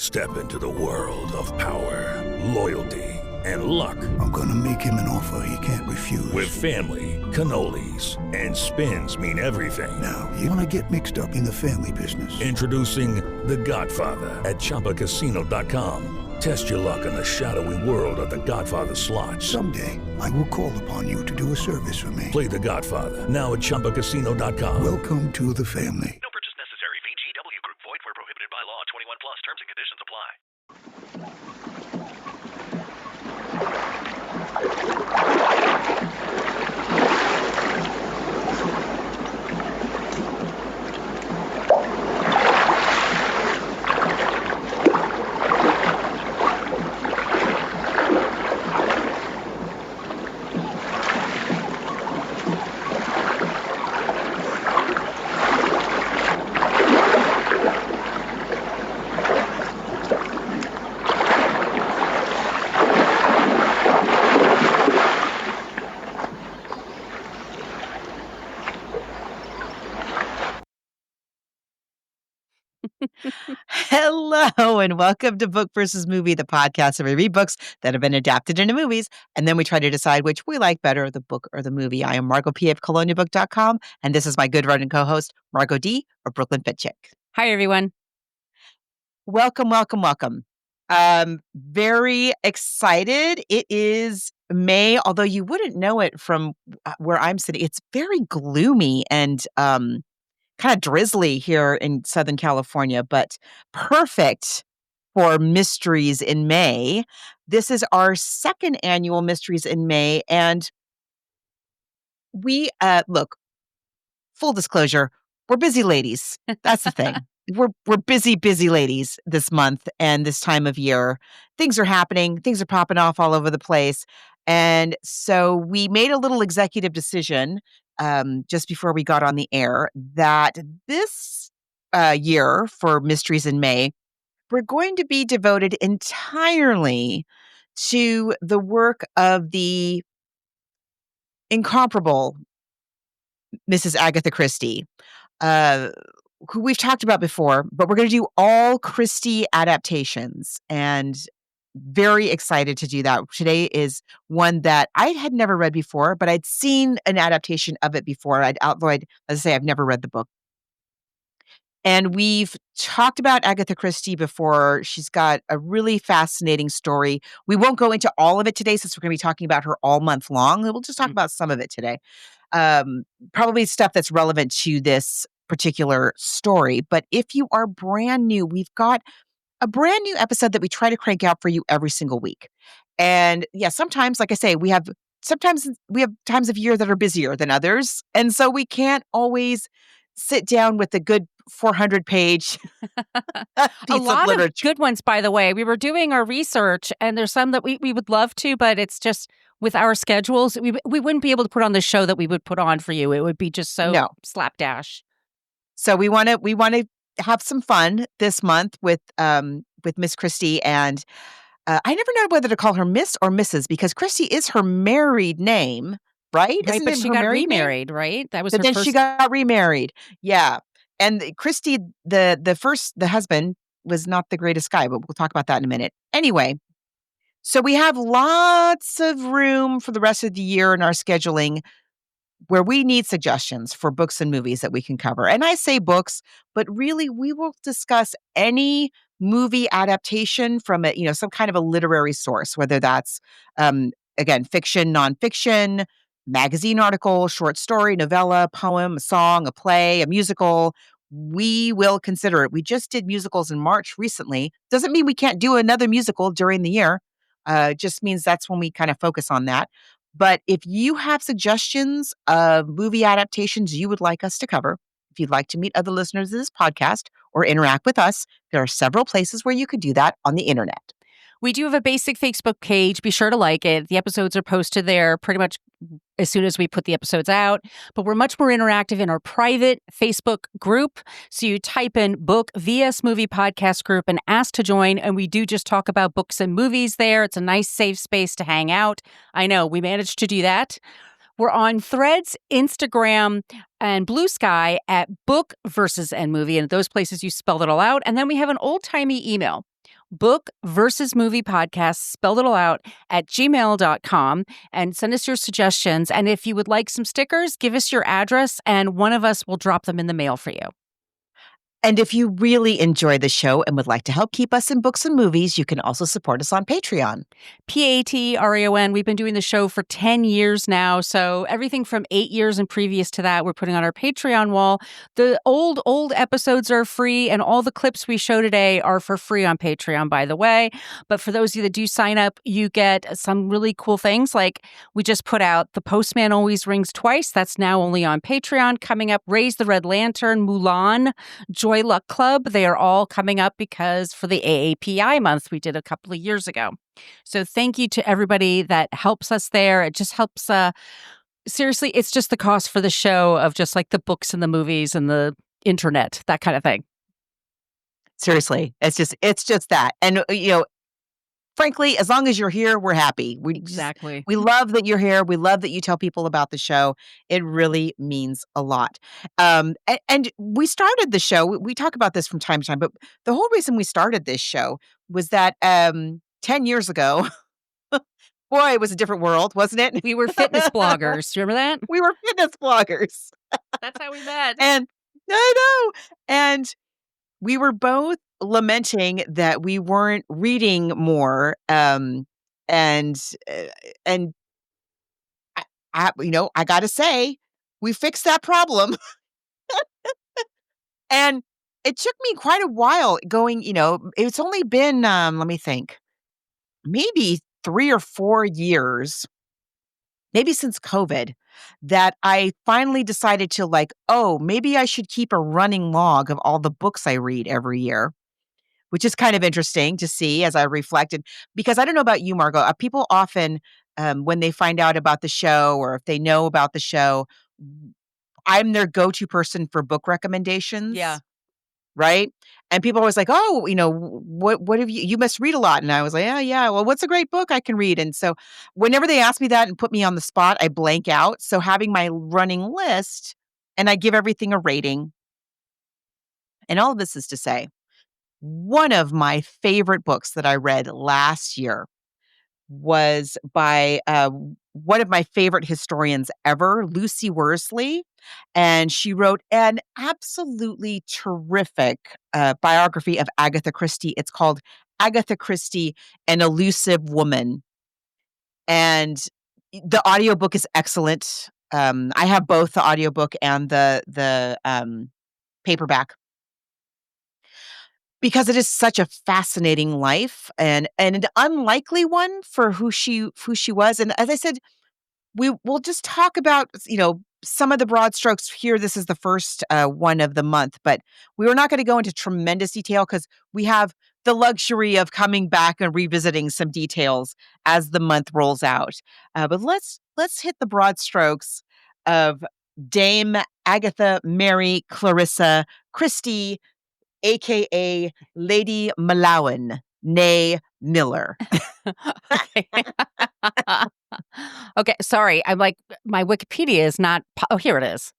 Step into the world of power, loyalty, and luck. I'm gonna make him an offer he can't refuse. With family, cannolis, and spins mean everything. Now, you wanna get mixed up in the family business. Introducing The Godfather at ChumbaCasino.com. Test your luck in the shadowy world of The Godfather slot. Someday, I will call upon you to do a service for me. Play The Godfather now at ChumbaCasino.com. Welcome to the family. No purchase necessary. VGW Group. Void where prohibited by law. 21 plus. Terms and conditions apply. Hello, and welcome to Book versus Movie, the podcast where we read books that have been adapted into movies, and then we try to decide which we like better, the book or the movie. I am Margot P. of coloniabook.com, and this is my good friend and co-host, Margot D. of Brooklyn Fitchick. Hi, everyone. Welcome, welcome, welcome. Very excited. It is May, although you wouldn't know it from where I'm sitting. It's very gloomy and kind of drizzly here in Southern California, but perfect for Mysteries in May. This is our second annual Mysteries in May, and we look, full disclosure, we're busy ladies. That's the thing. We're busy ladies this month and this time of year. Things are happening, things are popping off all over the place. And so we made a little executive decision just before we got on the air that this year for Mysteries in May, we're going to be devoted entirely to the work of the incomparable Mrs. Agatha Christie, who we've talked about before, but we're going to do all Christie adaptations, and very excited to do that. Today is one that I had never read before, but I'd seen an adaptation of it before. As I say, I've never read the book. And we've talked about Agatha Christie before. She's got a really fascinating story. We won't go into all of it today since we're going to be talking about her all month long. We'll just talk about some of it today. Probably stuff that's relevant to this particular story. But if you are brand new, we've got a brand new episode that we try to crank out for you every single week. And yeah, sometimes, like I say, we have times of year that are busier than others. And so we can't always sit down with a good 400-page A lot of good ones, by the way. We were doing our research, and there's some that we would love to, but it's just with our schedules, we wouldn't be able to put on the show that we would put on for you. It would be just so slapdash. So we want to have some fun this month with Miss Christie, and I never know whether to call her Miss or Mrs. because Christie is her married name, right? Right, but she got remarried, right? That was her then first. She got remarried, yeah. And Christie, the husband was not the greatest guy, but we'll talk about that in a minute. Anyway, so we have lots of room for the rest of the year in our scheduling where we need suggestions for books and movies that we can cover. And I say books, but really we will discuss any movie adaptation from some kind of a literary source, whether that's, again, fiction, nonfiction, magazine article, short story, novella, poem, a song, a play, a musical. We will consider it. We just did musicals in March recently. Doesn't mean we can't do another musical during the year. Just means that's when we kind of focus on that. But if you have suggestions of movie adaptations you would like us to cover, if you'd like to meet other listeners of this podcast or interact with us, there are several places where you could do that on the internet. We do have a basic Facebook page. Be sure to like it. The episodes are posted there pretty much as soon as we put the episodes out. But we're much more interactive in our private Facebook group. So you type in Book VS Movie Podcast Group and ask to join. And we do just talk about books and movies there. It's a nice, safe space to hang out. I know we managed to do that. We're on Threads, Instagram, and Blue Sky at Book versus Movie. And those places you spelled it all out. And then we have an old-timey email. bookversusmoviepodcast, spelled it all out, at gmail.com, and send us your suggestions. And if you would like some stickers, give us your address and one of us will drop them in the mail for you. And if you really enjoy the show and would like to help keep us in books and movies, you can also support us on Patreon. Patreon. We've been doing the show for 10 years now. So everything from 8 years and previous to that, we're putting on our Patreon wall. The old episodes are free, and all the clips we show today are for free on Patreon, by the way. But for those of you that do sign up, you get some really cool things. Like we just put out The Postman Always Rings Twice. That's now only on Patreon. Coming up, Raise the Red Lantern, Mulan, Joy Luck Club. They are all coming up because for the AAPI month we did a couple of years ago. So thank you to everybody that helps us there. It just helps. Seriously, it's just the cost for the show of just like the books and the movies and the internet, that kind of thing. Seriously, it's just that. And, frankly, as long as you're here, we're happy. Exactly. We love that you're here. We love that you tell people about the show. It really means a lot. And we started the show. We talk about this from time to time, but the whole reason we started this show was that 10 years ago, boy, it was a different world, wasn't it? We were fitness bloggers. Remember that? We were fitness bloggers. That's how we met. And I know. And we were both lamenting that we weren't reading more. And I got to say, we fixed that problem. And it took me quite a while going, it's only been, let me think, maybe 3 or 4 years, maybe since COVID, that I finally decided to maybe I should keep a running log of all the books I read every year, which is kind of interesting to see as I reflected. Because I don't know about you, Margot, people often, when they find out about the show or if they know about the show, I'm their go-to person for book recommendations. Yeah. Right? And people are always like, oh, what have you must read a lot. And I was like, yeah. Well, what's a great book I can read? And so whenever they ask me that and put me on the spot, I blank out. So having my running list, and I give everything a rating. And all of this is to say, one of my favorite books that I read last year was by one of my favorite historians ever, Lucy Worsley. And she wrote an absolutely terrific biography of Agatha Christie. It's called Agatha Christie, An Elusive Woman. And the audiobook is excellent. I have both the audiobook and the paperback, because it is such a fascinating life and an unlikely one for who she was. And as I said, we'll just talk about, some of the broad strokes here. This is the first one of the month, but we were not going to go into tremendous detail because we have the luxury of coming back and revisiting some details as the month rolls out. But let's hit the broad strokes of Dame Agatha Mary Clarissa Christie, a.k.a. Lady Malawan, née Miller. Okay. Okay, sorry. I'm like, my Wikipedia is not... Oh, here it is.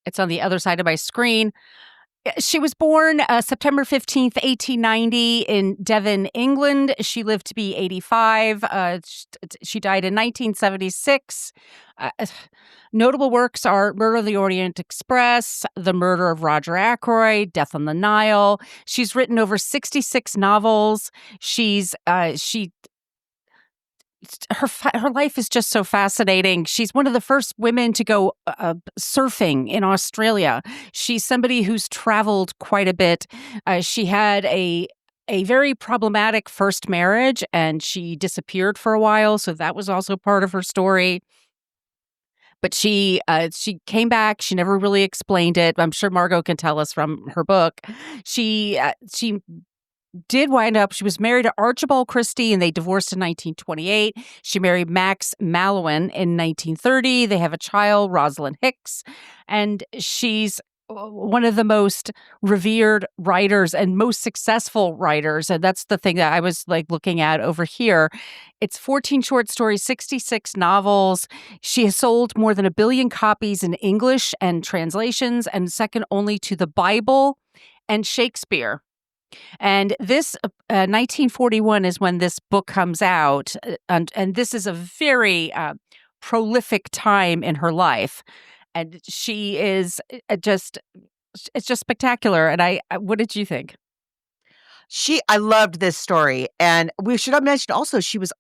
It's on the other side of my screen. She was born September 15th, 1890 in Devon, England. She lived to be 85. She died in 1976. Notable works are Murder of the Orient Express, The Murder of Roger Ackroyd, Death on the Nile. She's written over 66 novels. Her life is just so fascinating. She's one of the first women to go surfing in Australia. She's somebody who's traveled quite a bit. She had a very problematic first marriage, and she disappeared for a while, so that was also part of her story. But she came back. She never really explained it. I'm sure Margot can tell us from her book. She did wind up, she was married to Archibald Christie, and they divorced in 1928. She married Max Mallowan in 1930. They have a child, Rosalind Hicks, and she's one of the most revered writers and most successful writers. And that's the thing that I was looking at over here. It's 14 short stories, 66 novels. She has sold more than 1 billion copies in English and translations, and second only to the Bible and Shakespeare. And this 1941 is when this book comes out, and this is a very prolific time in her life, and she is just it's just spectacular. And what did you think? I loved this story. And we should have mentioned also, she was,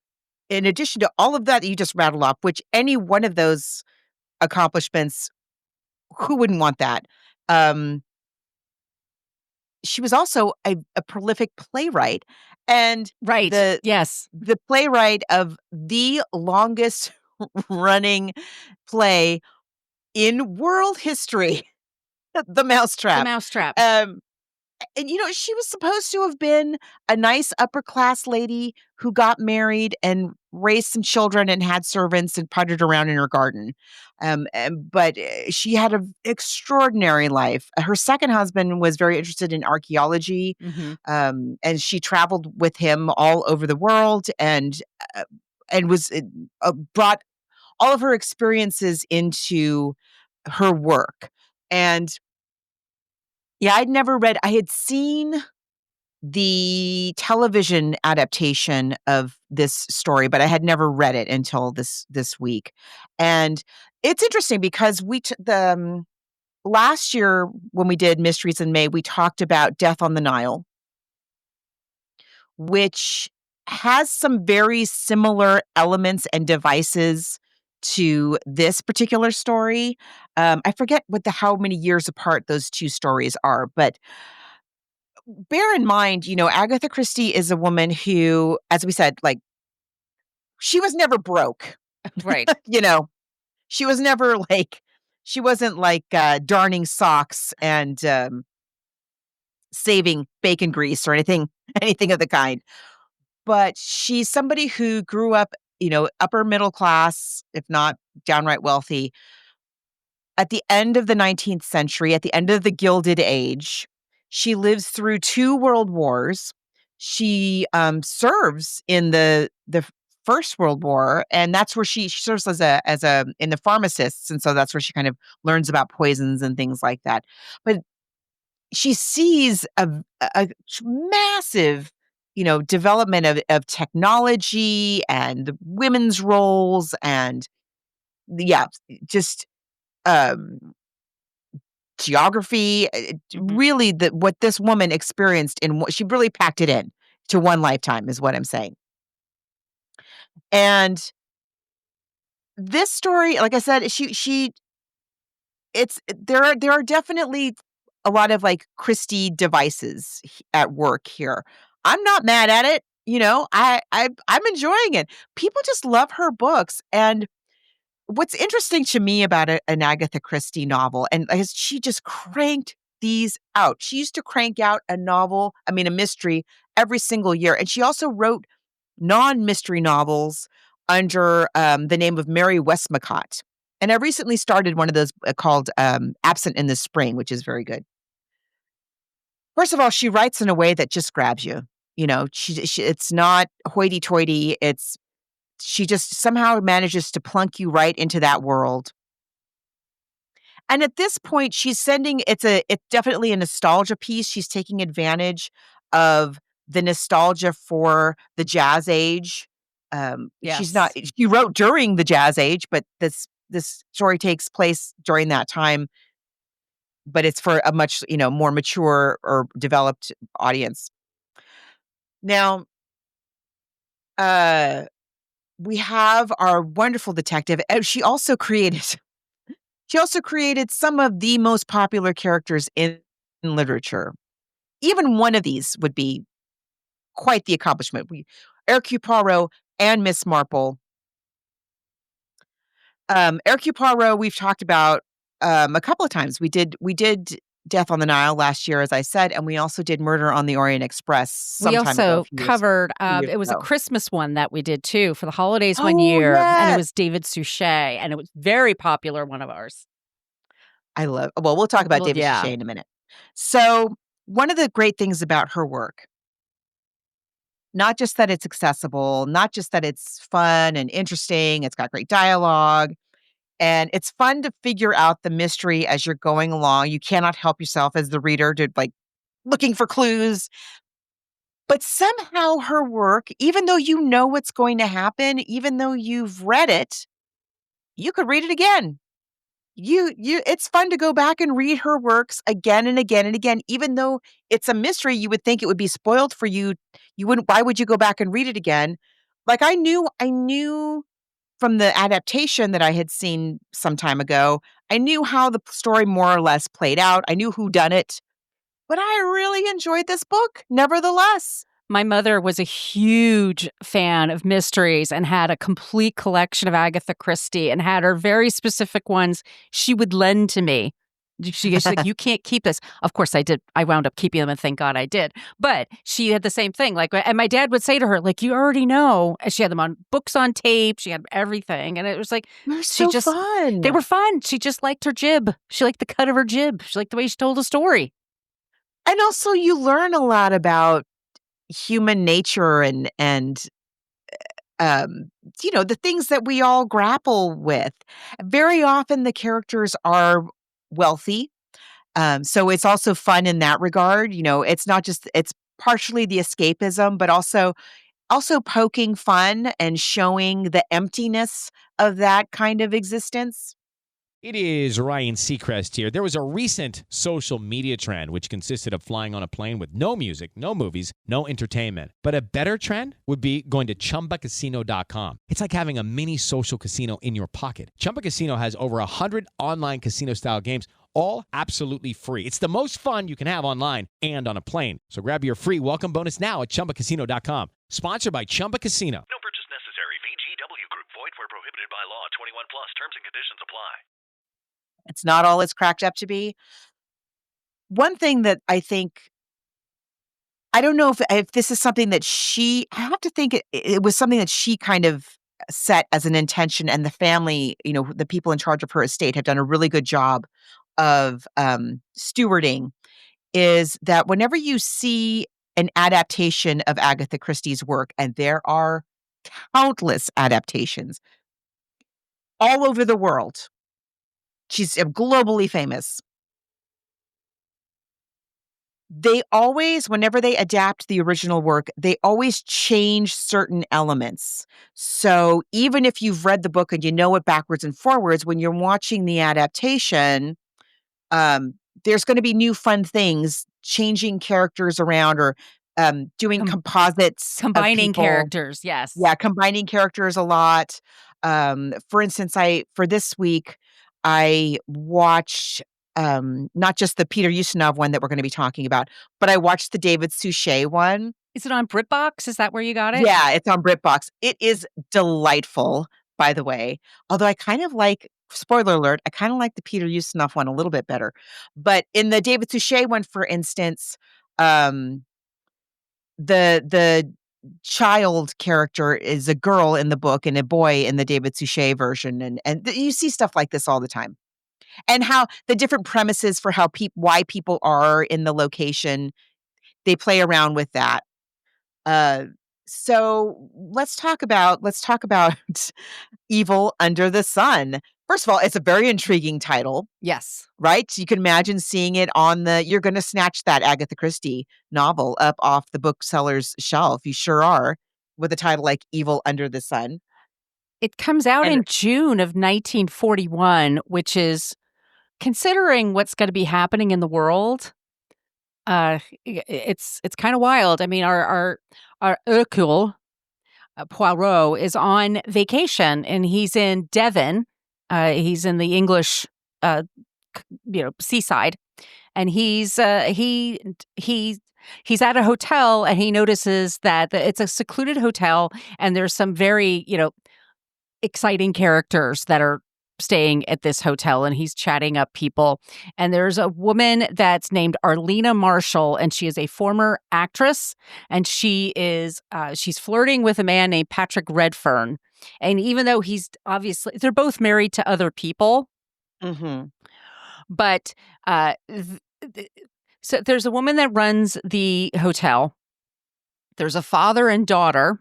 in addition to all of that you just rattled off, which any one of those accomplishments, who wouldn't want that? Um, she was also a prolific playwright, and Right. Yes. the playwright of the longest running play in world history, The The Mousetrap. Mousetrap. And, she was supposed to have been a nice upper class lady who got married and raised some children and had servants and puttered around in her garden. But she had an extraordinary life. Her second husband was very interested in archaeology, Mhm. and she traveled with him all over the world, and was brought all of her experiences into her work. And yeah, I had seen the television adaptation of this story, but I had never read it until this week. And it's interesting because last year when we did Mysteries in May, we talked about Death on the Nile, which has some very similar elements and devices to this particular story. I forget how many years apart those two stories are, but bear in mind, Agatha Christie is a woman who, as we said, like, she was never broke. Right. She was never she wasn't like darning socks and saving bacon grease or anything of the kind. But she's somebody who grew up, upper middle class, if not downright wealthy, at the end of the 19th century, at the end of the Gilded Age. She lives through 2 world wars. She serves in the First World War, and that's where she serves as a in the pharmacists, and so that's where she kind of learns about poisons and things like that. But she sees a massive, development of technology and women's roles, and yeah, just um geography, Mhm. really what this woman experienced in what she really packed it in to one lifetime is what I'm saying. And this story, like I said, there are definitely a lot of like Christie devices at work here. I'm not mad at it. I'm enjoying it. People just love her books. And what's interesting to me about an Agatha Christie novel, and is she just cranked these out. She used to crank out a mystery every single year. And she also wrote non-mystery novels under the name of Mary Westmacott. And I recently started one of those called Absent in the Spring, which is very good. First of all, she writes in a way that just grabs you. It's not hoity-toity. She just somehow manages to plunk you right into that world. And at this point, it's definitely a nostalgia piece. She's taking advantage of the nostalgia for the Jazz Age. She's not. Yes. She wrote during the Jazz Age, but this story takes place during that time. But it's for a much more mature or developed audience. Now, uh, we have our wonderful detective. She also created some of the most popular characters in literature. Even one of these would be quite the accomplishment. Hercule Poirot and Miss Marple. Hercule Poirot, we've talked about a couple of times. We did Death on the Nile last year, as I said, and we also did Murder on the Orient Express some We time ago. also covered, few years it was a ago. Christmas one that we did too for the holidays one Oh, year. And it yes. was David Suchet, and it was very popular, one of ours. We'll talk about Well, David yeah. Suchet in a minute. So, one of the great things about her work, not just that it's accessible, not just that it's fun and interesting, it's got great dialogue, and it's fun to figure out the mystery as you're going along. You cannot help yourself as the reader to, like, looking for clues, But somehow her work, even though you know what's going to happen, even though you've read it, you could read it again. It's fun to go back and read her works again and again and again, even though it's a mystery, you would think it would be spoiled for you. You wouldn't why would you go back and read it again? Like I knew from the adaptation that I had seen some time ago, I knew how the story more or less played out. I knew who done it, but I really enjoyed this book nevertheless. My mother was a huge fan of mysteries and had a complete collection of Agatha Christie and had her very specific ones she would lend to me. She's like, you can't keep this. Of course I did. I wound up keeping them and thank God I did. But she had the same thing. Like, and my dad would say to her, like, you already know. And she had them on books on tape. She had everything. And it was like, They're so fun. They were fun. She just liked her jib. She liked the cut of her jib. She liked the way she told a story. And also you learn a lot about human nature and the things that we all grapple with. Very often the characters are wealthy. So it's also fun in that regard. It's not just it's partially the escapism, but also poking fun and showing the emptiness of that kind of existence. It is Ryan Seacrest here. There was a recent social media trend which consisted of flying on a plane with no music, no movies, no entertainment. But a better trend would be going to ChumbaCasino.com. It's like having a mini social casino in your pocket. Chumba Casino has over 100 online casino-style games, all absolutely free. It's the most fun you can have online and on a plane. So grab your free welcome bonus now at ChumbaCasino.com. Sponsored by Chumba Casino. No purchase necessary. VGW Group. Void where prohibited by law. 21 plus. Terms and conditions apply. It's not all it's cracked up to be. One thing that I think, I don't know if this is something that I have to think it was something that she kind of set as an intention, and the family, the people in charge of her estate have done a really good job of stewarding, is that whenever you see an adaptation of Agatha Christie's work, and there are countless adaptations all over the world, she's globally famous. They always, whenever they adapt the original work, they always change certain elements. So even if you've read the book and you know it backwards and forwards, when you're watching the adaptation, there's going to be new fun things, changing characters around or doing composites. Combining characters, yes. Yeah, combining characters a lot. For instance, for this week, I watched not just the Peter Ustinov one that we're going to be talking about, but I watched the David Suchet one. Is it on BritBox? Is that where you got it? Yeah, it's on BritBox. It is delightful, by the way. Although I kind of like, spoiler alert, I kind of like the Peter Ustinov one a little bit better. But in the David Suchet one, for instance, the child character is a girl in the book and a boy in the David Suchet version, and you see stuff like this all the time. And how the different premises for why people are in the location, they play around with that. So let's talk about Evil Under the Sun. First of all, it's a very intriguing title. Yes. Right? You can imagine seeing it you're going to snatch that Agatha Christie novel up off the bookseller's shelf. You sure are, with a title like Evil Under the Sun. It comes out in June of 1941, which is, considering what's going to be happening in the world, it's kind of wild. I mean, our Hercule Poirot is on vacation, and he's in Devon. He's in the English, seaside, and he's at a hotel, and he notices that it's a secluded hotel, and there's some very exciting characters that are staying at this hotel, and he's chatting up people. And there's a woman that's named Arlena Marshall, and she is a former actress, and she's flirting with a man named Patrick Redfern. And even though they're both married to other people, mm-hmm. but so there's a woman that runs the hotel. There's a father and daughter,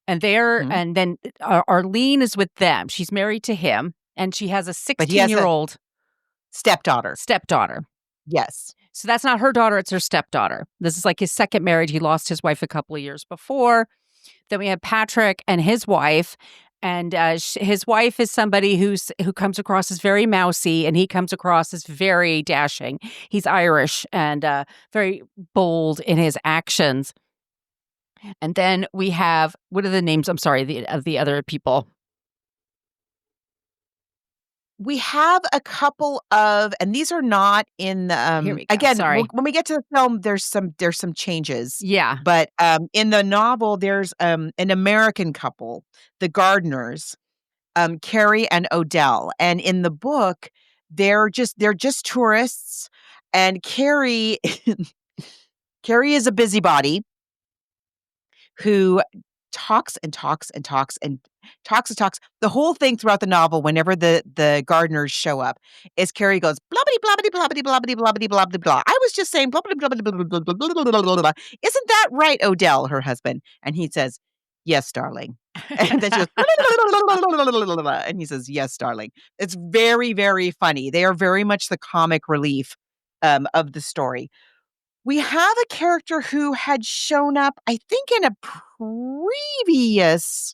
and and then Arlene is with them. She's married to him. And she has a 16-year-old stepdaughter. Stepdaughter. Yes. So that's not her daughter, it's her stepdaughter. This is like his second marriage. He lost his wife a couple of years before. Then we have Patrick and his wife. And his wife is somebody who comes across as very mousy, and he comes across as very dashing. He's Irish and very bold in his actions. And then we have, what are the names? I'm sorry, of the other people. We have a couple of, and these are not in the, Here we go. again, Sorry. when we get to the film, there's some changes. Yeah. But in the novel, there's an American couple, the Gardeners, Carrie and Odell. And in the book, they're just tourists. And Carrie is a busybody who talks and talks and talks and talks and talks. The whole thing throughout the novel, whenever the gardeners show up, is Carrie goes blobbity blobbity blobbity blobbity blobbity blobbity blah. I was just saying blobbity blobbity blah blah blah blah blah blah blah blah. Isn't that right, Odell, her husband? And he says, "Yes, darling." And then she goes, and he says, "Yes, darling." It's very, very funny. They are very much the comic relief of the story. We have a character who had shown up, I think, in a previous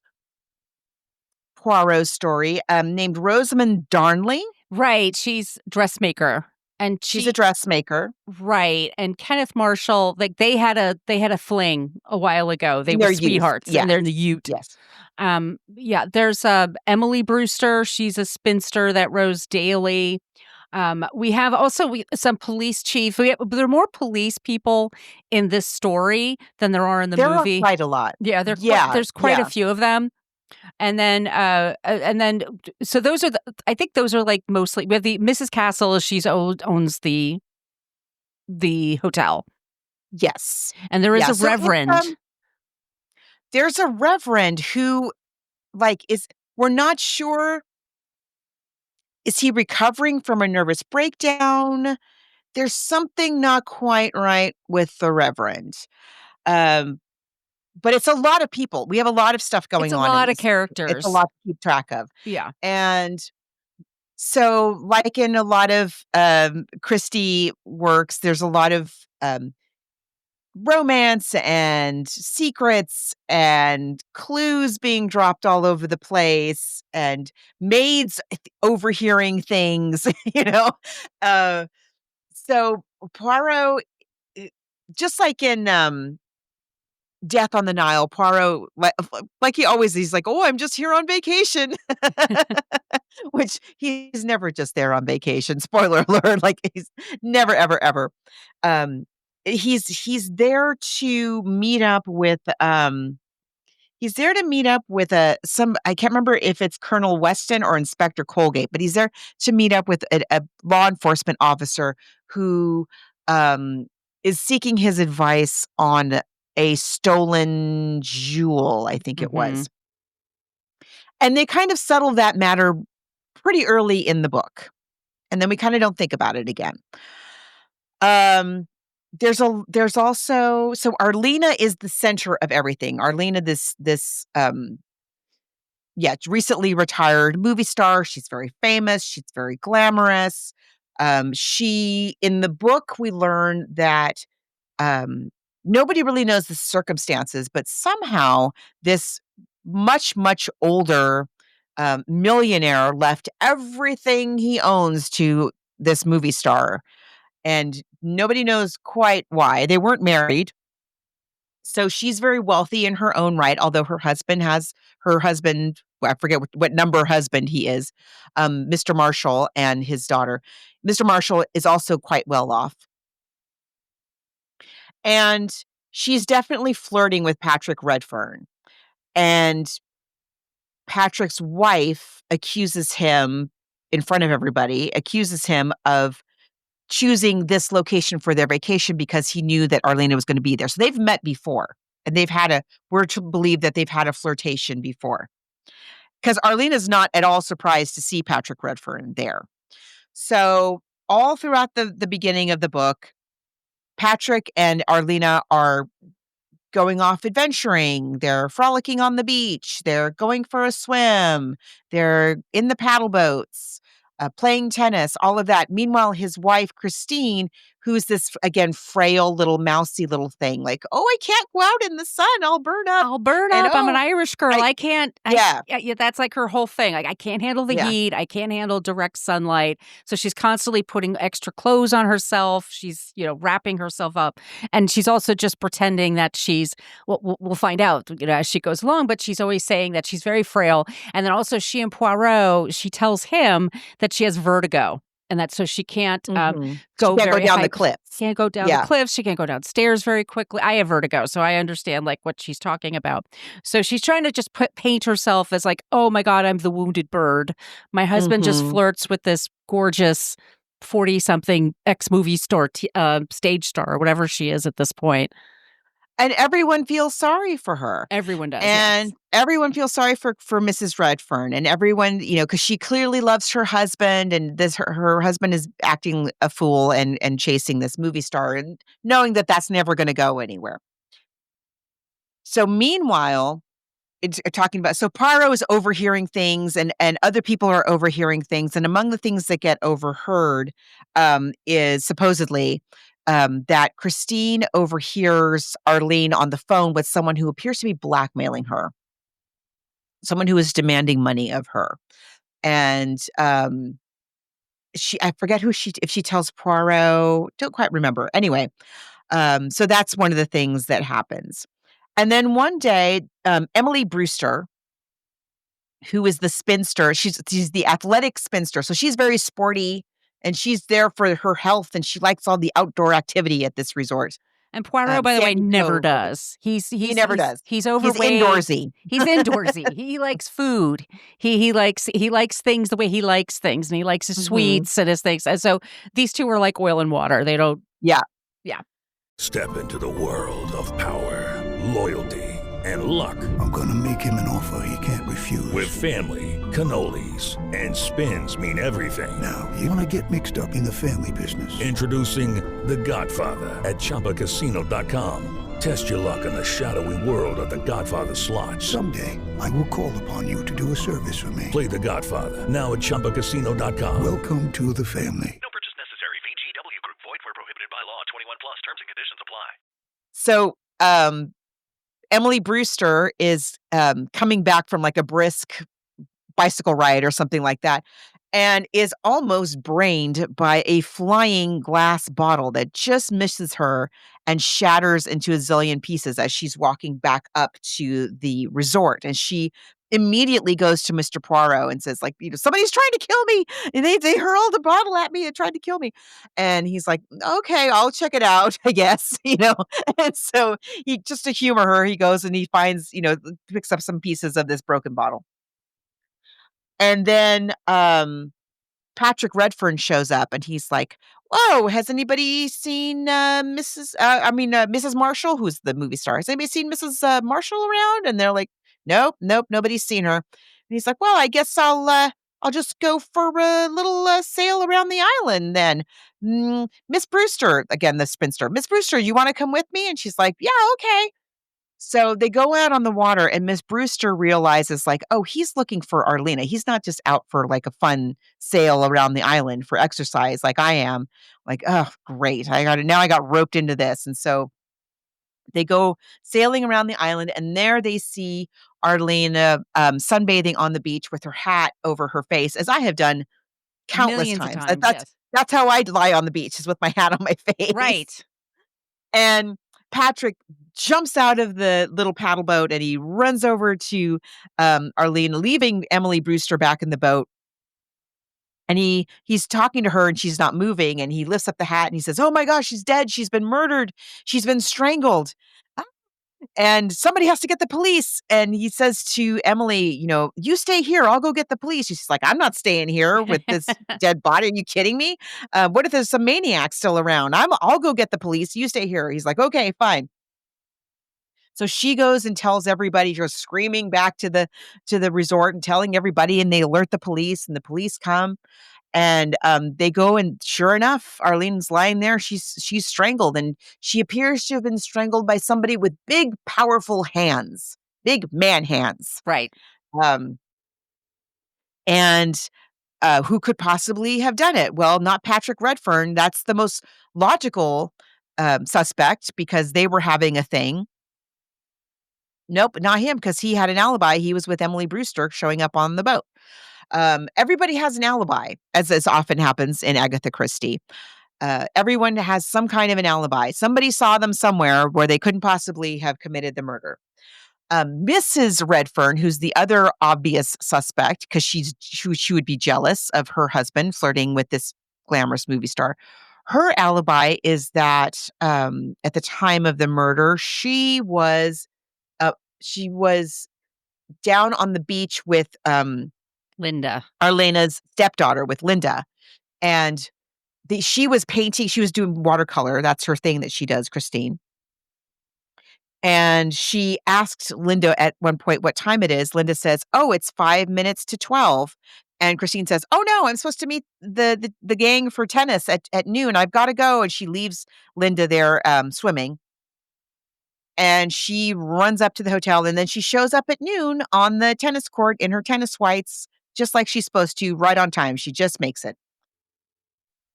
Poirot story, named Rosamund Darnley. Right. She's dressmaker. And She's a dressmaker. Right. And Kenneth Marshall, like they had a fling a while ago. They were sweethearts. Yes. And they're in the Ute. Yes. Yeah, there's Emily Brewster. She's a spinster that rose daily. We have also some police chief. There are more police people in this story than there are in the movie. There are quite a lot. Yeah, there's quite a few of them. And then so those are I think those are like mostly, we have the Mrs. Castle. Owns the hotel. Yes. And there is a reverend. There's a reverend who we're not sure. Is he recovering from a nervous breakdown? There's something not quite right with the reverend. But it's a lot of people. We have a lot of stuff going on. It's a lot of characters. It's a lot to keep track of. Yeah. And so, like in a lot of Christie works, there's a lot of romance and secrets and clues being dropped all over the place and maids overhearing things, So Poirot, just like in Death on the Nile, Poirot, like he always, he's like, "Oh, I'm just here on vacation," which he's never just there on vacation. Spoiler alert! Like he's never, ever, ever. He's there to meet up with He's there to meet up with I can't remember if it's Colonel Weston or Inspector Colgate, but he's there to meet up with a law enforcement officer who is seeking his advice on a stolen jewel, I think it was. And they kind of settle that matter pretty early in the book. And then we kind of don't think about it again. There's also, so Arlena is the center of everything. Arlena, this recently retired movie star. She's very famous. She's very glamorous. In the book, we learn that nobody really knows the circumstances, but somehow this much, much older millionaire left everything he owns to this movie star. And nobody knows quite why. They weren't married. So she's very wealthy in her own right, although her husband, I forget what number husband he is, Mr. Marshall and his daughter. Mr. Marshall is also quite well off. And she's definitely flirting with Patrick Redfern. And Patrick's wife accuses him in front of everybody, of choosing this location for their vacation because he knew that Arlena was going to be there. So they've met before, and we're to believe that they've had a flirtation before. Because Arlena's not at all surprised to see Patrick Redfern there. So all throughout the beginning of the book, Patrick and Arlena are going off adventuring. They're frolicking on the beach. They're going for a swim. They're in the paddle boats, playing tennis, all of that. Meanwhile, his wife, Christine, who's this, again, frail little mousy little thing. Like, oh, I can't go out in the sun. I'll burn up. I'll burn And, up. I'm an oh, Irish girl. I can't. yeah. Yeah, that's like her whole thing. Like, I can't handle the Yeah. heat. I can't handle direct sunlight. So she's constantly putting extra clothes on herself. She's, wrapping herself up. And she's also just pretending that she's, we'll find out, as she goes along, but she's always saying that she's very frail. And then also she and Poirot, she tells him that she has vertigo. And that's so she can't She go can't go very down high. the cliffs. Can't go down Yeah. the cliffs. She can't go downstairs very quickly. I have vertigo, so I understand like what she's talking about. So she's trying to just paint herself as like, oh my God, I'm the wounded bird. My husband just flirts with this gorgeous 40-something ex-movie star, stage star, or whatever she is at this point. And everyone feels sorry for her. Everyone does. And yes. everyone feels sorry for Mrs. Redfern, and everyone, because she clearly loves her husband, and her husband is acting a fool and chasing this movie star, and knowing that that's never going to go anywhere. So meanwhile, it's talking about, so Poirot is overhearing things, and other people are overhearing things, and among the things that get overheard is supposedly that Christine overhears Arlene on the phone with someone who appears to be blackmailing her, someone who is demanding money of her. And I forget if she tells Poirot, don't quite remember. Anyway, so that's one of the things that happens. And then one day, Emily Brewster, who is the spinster, she's the athletic spinster. So she's very sporty, and she's there for her health, and she likes all the outdoor activity at this resort. And Poirot, by the way, Sandy never Cove. does. He never does. He's overweight. He's indoorsy. He's indoorsy. He likes food. He likes things the way he likes things, and he likes his sweets and his things. And so these two are like oil and water. They don't. Yeah. Yeah. Step into the world of power, loyalty, and luck. I'm gonna make him an offer he can't refuse. With family, cannolis, and spins mean everything. Now, you wanna get mixed up in the family business. Introducing The Godfather at ChumbaCasino.com. Test your luck in the shadowy world of The Godfather slot. Someday, I will call upon you to do a service for me. Play The Godfather now at ChumbaCasino.com. Welcome to the family. No purchase necessary. VGW Group. Void where prohibited by law. 21 plus. Terms and conditions apply. So, Emily Brewster is coming back from like a brisk bicycle ride or something like that, and is almost brained by a flying glass bottle that just misses her and shatters into a zillion pieces as she's walking back up to the resort. And she immediately goes to Mr. Poirot and says, like, somebody's trying to kill me. And they hurled a bottle at me and tried to kill me. And he's like, okay, I'll check it out, I guess, And so he, just to humor her, he goes and he finds, picks up some pieces of this broken bottle. And then Patrick Redfern shows up, and he's like, whoa, has anybody seen Mrs. Marshall, who's the movie star? Has anybody seen Mrs. Marshall around? And they're like, nope, nobody's seen her. And he's like, well, I guess I'll just go for a little sail around the island then. Miss Brewster, again, the spinster, Miss Brewster, you want to come with me? And she's like, yeah, okay. So they go out on the water, and Miss Brewster realizes, like, oh, he's looking for Arlena. He's not just out for like a fun sail around the island for exercise like I am. Like, oh, great. I got roped into this. And so they go sailing around the island, and there they see Arlena sunbathing on the beach with her hat over her face, as I have done countless Millions of times. times, yes. That's how I lie on the beach, is with my hat on my face. Right. And Patrick jumps out of the little paddle boat, and he runs over to Arlene, leaving Emily Brewster back in the boat. And he's talking to her, and she's not moving. And he lifts up the hat, and he says, oh my gosh, she's dead. She's been murdered. She's been strangled. And somebody has to get the police. And he says to Emily, you stay here. I'll go get the police. She's like, I'm not staying here with this dead body. Are you kidding me? What if there's some maniac still around? I'll go get the police. You stay here. He's like, okay, fine. So she goes and tells everybody, she's screaming back to the resort and telling everybody, and they alert the police, and the police come. And they go, and sure enough, Arlene's lying there. She's strangled, and she appears to have been strangled by somebody with big, powerful hands, big man hands. Right. And who could possibly have done it? Well, not Patrick Redfern. That's the most logical suspect because they were having a thing. Nope, not him because he had an alibi. He was with Emily Brewster showing up on the boat. Everybody has an alibi, as often happens in Agatha Christie. Everyone has some kind of an alibi. Somebody saw them somewhere where they couldn't possibly have committed the murder. Mrs. Redfern, who's the other obvious suspect, because she would be jealous of her husband flirting with this glamorous movie star. Her alibi is that at the time of the murder, she was down on the beach with Linda, Arlena's stepdaughter, with Linda, and she was painting. She was doing watercolor. That's her thing that she does, Christine. And she asked Linda at one point what time it is. Linda says, "Oh, it's 5 minutes to 12." And Christine says, "Oh no, I'm supposed to meet the gang for tennis at noon. I've got to go." And she leaves Linda there swimming. And she runs up to the hotel, and then she shows up at noon on the tennis court in her tennis whites, just like she's supposed to, right on time. She just makes it.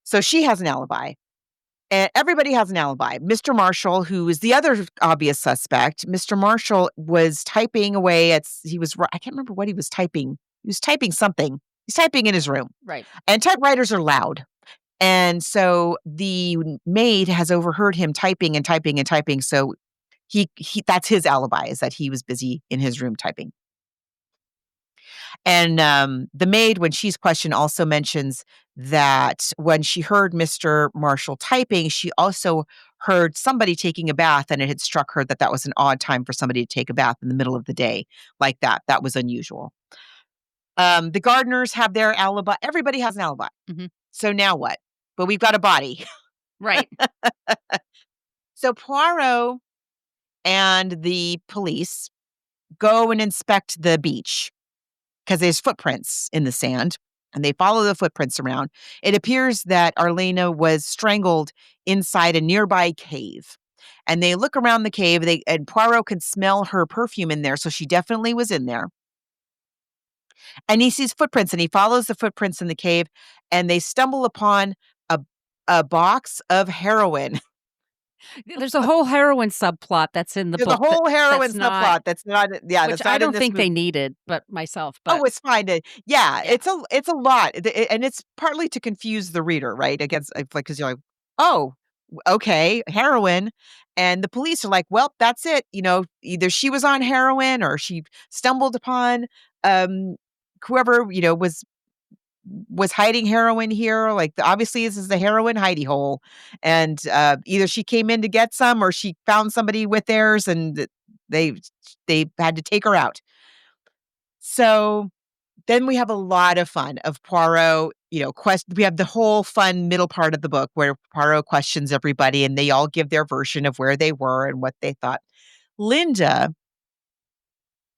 So she has an alibi. And everybody has an alibi. Mr. Marshall, who is the other obvious suspect, Mr. Marshall was typing away I can't remember what he was typing. He was typing something. He's typing in his room. right? And typewriters are loud. And so the maid has overheard him typing and typing and typing. So he that's his alibi, is that he was busy in his room typing. And the maid, when she's questioned, also mentions that when she heard Mr. Marshall typing, she also heard somebody taking a bath, and it had struck her that that was an odd time for somebody to take a bath in the middle of the day like that. That was unusual. The gardeners have their alibi. Everybody has an alibi. Mhm. So now what? But we've got a body. Right. So Poirot and the police go and inspect the beach because there's footprints in the sand, and they follow the footprints around. It appears that Arlena was strangled inside a nearby cave. And they look around the cave, and Poirot can smell her perfume in there, so she definitely was in there. And he sees footprints, and he follows the footprints in the cave, and they stumble upon a box of heroin. There's a whole heroin subplot that's in the There's book. a whole heroin that's not- subplot that's not, yeah, which that's not I in don't this think movie. they needed, but myself. But Oh, it's fine. Yeah, Yeah. it's a lot, and it's partly to confuse the reader, right? Against like because you're like, oh, okay, heroin, and the police are like, well, that's it. Either she was on heroin or she stumbled upon whoever was hiding heroin here. Like obviously this is the heroin hidey hole, and either she came in to get some or she found somebody with theirs, and they had to take her out. So then we have a lot of fun of Poirot, we have the whole fun middle part of the book where Poirot questions everybody and they all give their version of where they were and what they thought. Linda,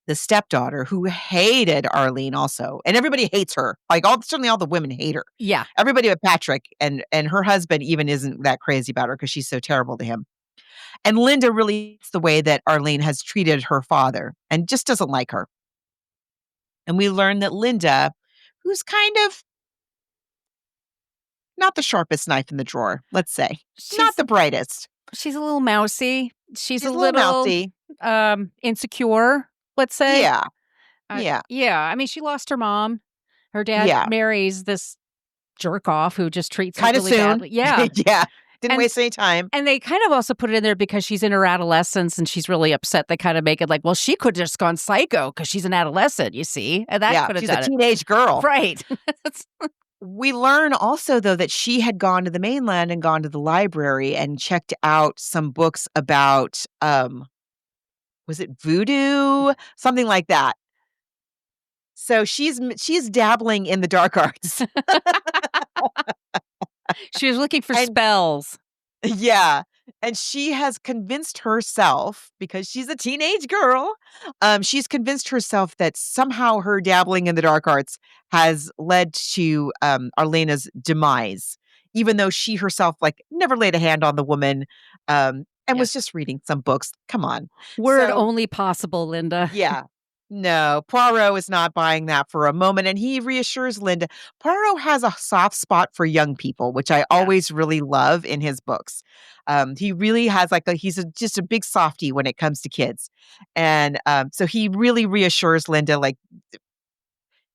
the stepdaughter, who hated Arlene also, and everybody hates her. Like certainly all the women hate her. yeah, Everybody but Patrick, and her husband even isn't that crazy about her because she's so terrible to him. And Linda really hates the way that Arlene has treated her father and just doesn't like her. And we learn that Linda, who's kind of not the sharpest knife in the drawer, let's say, not the brightest. she's a little mousy. She's a little mousy. Insecure, let's say. Yeah. Yeah. I mean, she lost her mom. Her dad marries this jerk off who just treats her Kind of really soon. badly. Yeah. Yeah. Didn't And- waste any time. And they kind of also put it in there because she's in her adolescence and she's really upset. They kind of make it like, well, she could have just gone psycho because she's an adolescent, you see? And that could have She's done a it. teenage girl. Right. We learn also, though, that she had gone to the mainland and gone to the library and checked out some books about, was it voodoo? Something like that. So she's dabbling in the dark arts. She was looking for And- spells. Yeah. And she has convinced herself, because she's a teenage girl, she's convinced herself that somehow her dabbling in the dark arts has led to Arlena's demise, even though she herself never laid a hand on the woman and was just reading some books. Come on. Word So- only possible, Linda. Yeah. No, Poirot is not buying that for a moment, and he reassures Linda. Poirot has a soft spot for young people, which I always really love in his books. He really has just a big softie when it comes to kids. And so he really reassures Linda, like,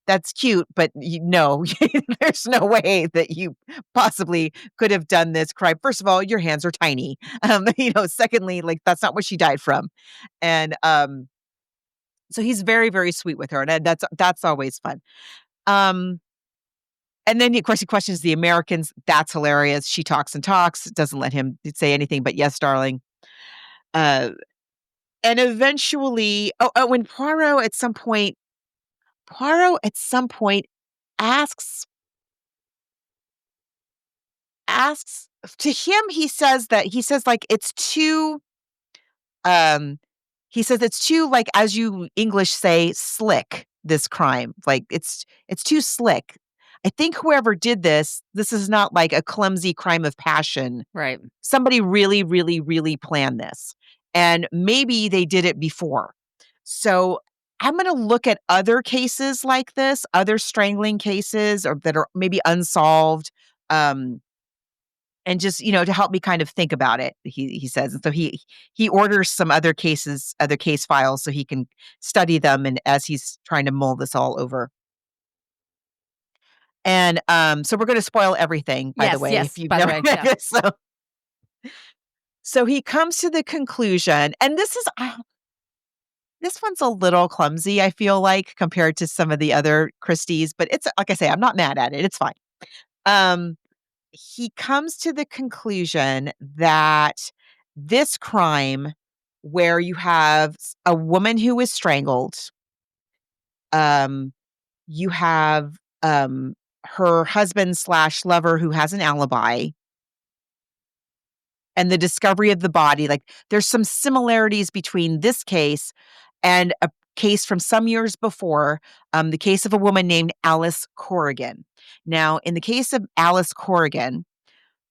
that's cute, but no, there's no way that you possibly could have done this crime. First of all, your hands are tiny. Secondly, like, that's not what she died from. And so he's very, very sweet with her, and that's always fun. And then, of course, he questions the Americans. That's hilarious. She talks and talks, doesn't let him say anything but yes, darling. And eventually, when Poirot at some point asks to him, he says like it's too he says it's too, like, as you English say, slick, this crime. Like, it's too slick. I think whoever did this is not like a clumsy crime of passion. Right. Somebody really, really, really planned this. And maybe they did it before. So I'm going to look at other cases like this, other strangling cases or that are maybe unsolved. And just, to help me kind of think about it, he says. And so he orders some other case files so he can study them, and as he's trying to mull this all over. And so we're going to spoil everything, by the way. Yes, if you've by the never way, read yeah. it. So he comes to the conclusion, and this one's a little clumsy, I feel like, compared to some of the other Christies, but it's, like I say, I'm not mad at it. It's fine. He comes to the conclusion that this crime, where you have a woman who is strangled, you have her husband/lover who has an alibi, and the discovery of the body, like, there's some similarities between this case and a case from some years before, the case of a woman named Alice Corrigan. Now, in the case of Alice Corrigan,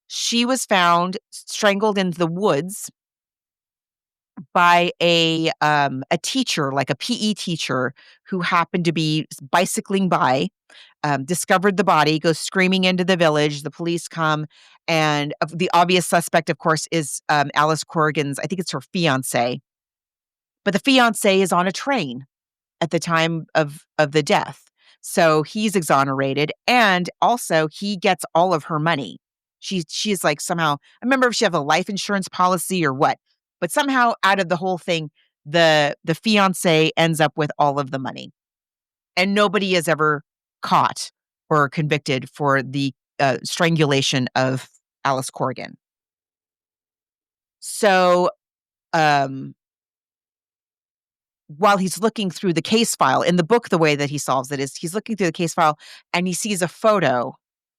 she was found strangled in the woods by a teacher, like a PE teacher, who happened to be bicycling by, discovered the body, goes screaming into the village. The police come, and the obvious suspect, of course, is Alice Corrigan's, I think it's her fiance. But the fiance is on a train at the time of the death. So he's exonerated, and also he gets all of her money. She's like, somehow, I remember if she have a life insurance policy or what, but somehow out of the whole thing, the fiance ends up with all of the money. And nobody is ever caught or convicted for the strangulation of Alice Corrigan. So, while he's looking through the case file, in the book, the way that he solves it is he's looking through the case file and he sees a photo.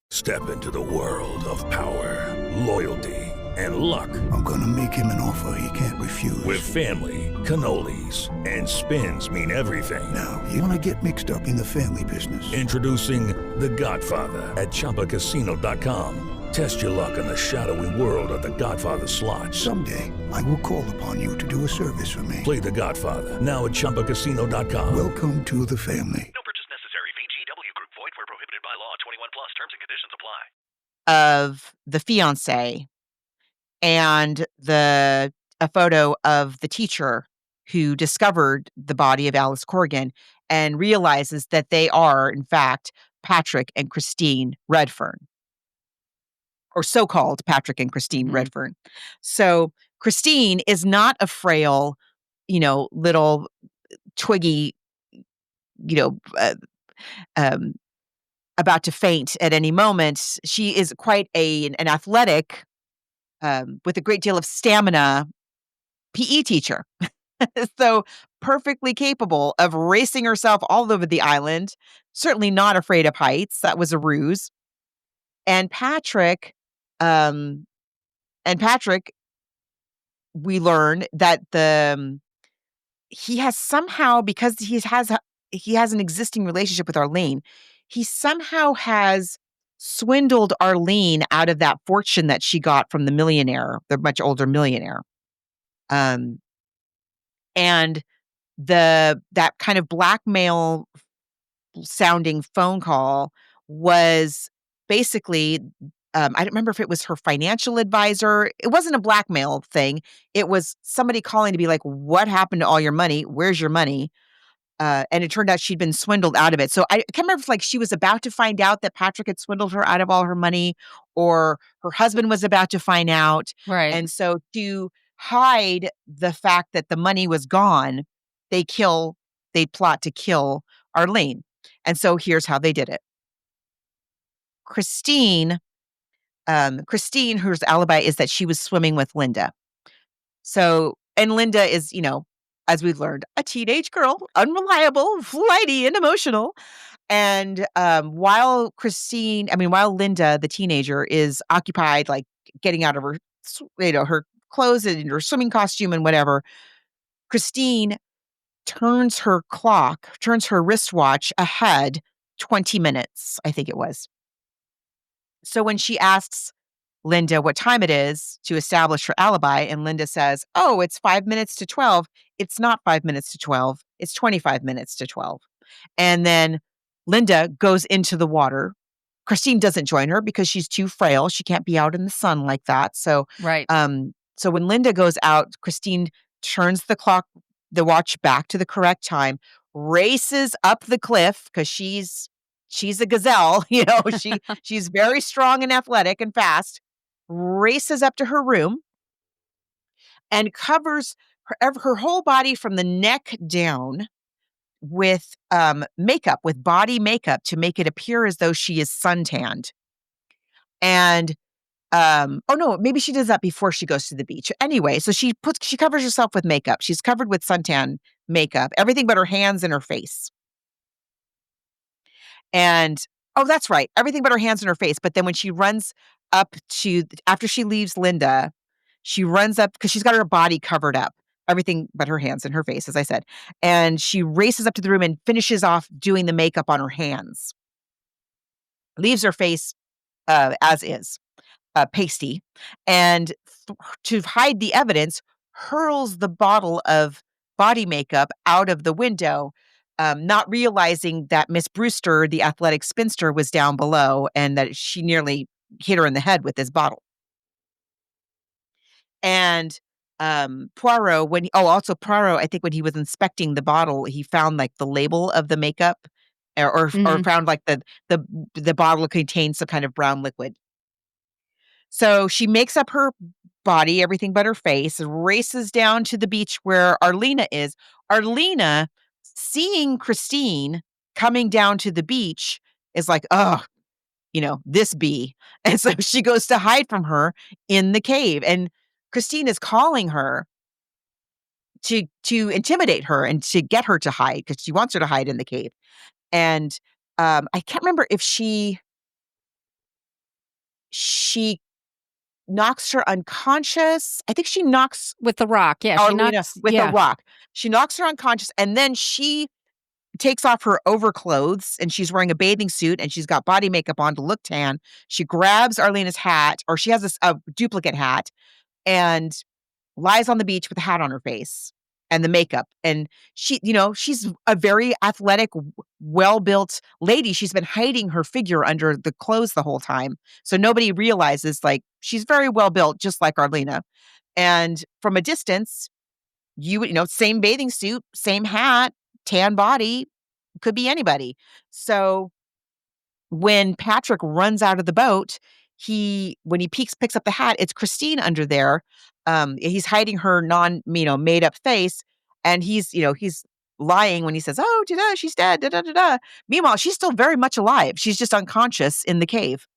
Step into the world of power, loyalty, and luck. I'm gonna make him an offer he can't refuse. With family, cannolis, and spins mean everything. Now, you wanna get mixed up in the family business. Introducing The Godfather at ChumbaCasino.com. Test your luck in the shadowy world of The Godfather slot. Someday, I will call upon you to do a service for me. Play The Godfather now at ChumbaCasino.com. Welcome to the family. No purchase necessary. VGW Group. Void where prohibited by law. 21 plus. Terms and conditions apply. Of the fiance and a photo of the teacher who discovered the body of Alice Corrigan and realizes that they are, in fact, Patrick and Christine Redfern. Or so-called Patrick and Christine Redfern. So Christine is not a frail, little twiggy, about to faint at any moment. She is quite an athletic, with a great deal of stamina, PE teacher. So perfectly capable of racing herself all over the island. Certainly not afraid of heights. That was a ruse. And Patrick, we learn that he has somehow, because he has an existing relationship with Arlene, he somehow has swindled Arlene out of that fortune that she got from the much older millionaire. And that kind of blackmail sounding phone call was basically, I don't remember if it was her financial advisor. It wasn't a blackmail thing. It was somebody calling to be like, "What happened to all your money? Where's your money?" And it turned out she'd been swindled out of it. So I can't remember if like she was about to find out that Patrick had swindled her out of all her money, or her husband was about to find out. Right. And so to hide the fact that the money was gone, they plot to kill Arlene. And so here's how they did it. Christine, whose alibi is that she was swimming with Linda. So, and Linda is, as we've learned, a teenage girl, unreliable, flighty, and emotional. And while Linda, the teenager, is occupied, like getting out of her, her clothes and her swimming costume and whatever, Christine turns her wristwatch ahead 20 minutes, I think it was. So when she asks Linda what time it is to establish her alibi, and Linda says, "Oh, it's 5 minutes to 12." It's not 5 minutes to 12. It's 25 minutes to 12. And then Linda goes into the water. Christine doesn't join her because she's too frail. She can't be out in the sun like that. So, Right. So when Linda goes out, Christine turns the watch back to the correct time, races up the cliff because she's a gazelle, she's very strong and athletic and fast, races up to her room and covers her whole body from the neck down with makeup, with body makeup, to make it appear as though she is suntanned. And oh no, maybe she does that before she goes to the beach. Anyway, so she covers herself with makeup. She's covered with suntan makeup, everything but her hands and her face. And oh, that's right, everything but her hands and her face. But then when she runs up after she leaves Linda, she runs up because she's got her body covered up, everything but her hands and her face, as I said. And she races up to the room and finishes off doing the makeup on her hands. Leaves her face as is, pasty, and to hide the evidence, hurls the bottle of body makeup out of the window, not realizing that Miss Brewster, the athletic spinster, was down below and that she nearly hit her in the head with this bottle. And Poirot, Poirot, I think when he was inspecting the bottle, he found like the label of the makeup, or found like the bottle contained some kind of brown liquid. So she makes up her body, everything but her face, and races down to the beach where Arlena is. Arlena, seeing Christine coming down to the beach, is like, "Oh, this bee." And so she goes to hide from her in the cave. And Christine is calling her to intimidate her and to get her to hide because she wants her to hide in the cave. And I can't remember if she knocks her unconscious. I think she knocks With the rock. Yeah. She Arlena knocks with a rock. She knocks her unconscious, and then she takes off her overclothes, and she's wearing a bathing suit, and she's got body makeup on to look tan. She grabs Arlena's hat, or she has a duplicate hat, and lies on the beach with a hat on her face and the makeup. And she's a very athletic, well-built lady. She's been hiding her figure under the clothes the whole time. So nobody realizes, like, she's very well built, just like Arlena. And from a distance, same bathing suit, same hat, tan body, could be anybody. So when Patrick runs out of the boat, when he picks up the hat, it's Christine under there. He's hiding her made up face, and he's lying when he says, "Oh, she's dead." Da, da, da, da. Meanwhile, she's still very much alive. She's just unconscious in the cave.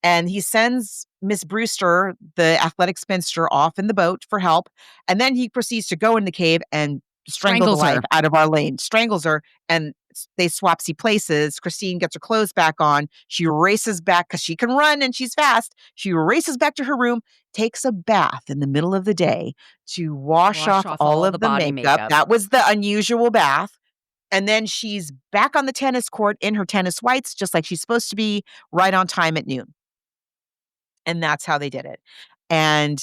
And he sends Miss Brewster, the athletic spinster, off in the boat for help. And then he proceeds to go in the cave and strangle the Strangles her. life out of Arlene, strangles her, and they swapsy places. Christine gets her clothes back on. She races back because she can run and she's fast. She races back to her room, takes a bath in the middle of the day to wash off all of the body makeup. That was the unusual bath. And then she's back on the tennis court in her tennis whites, just like she's supposed to be, right on time at noon. And that's how they did it. And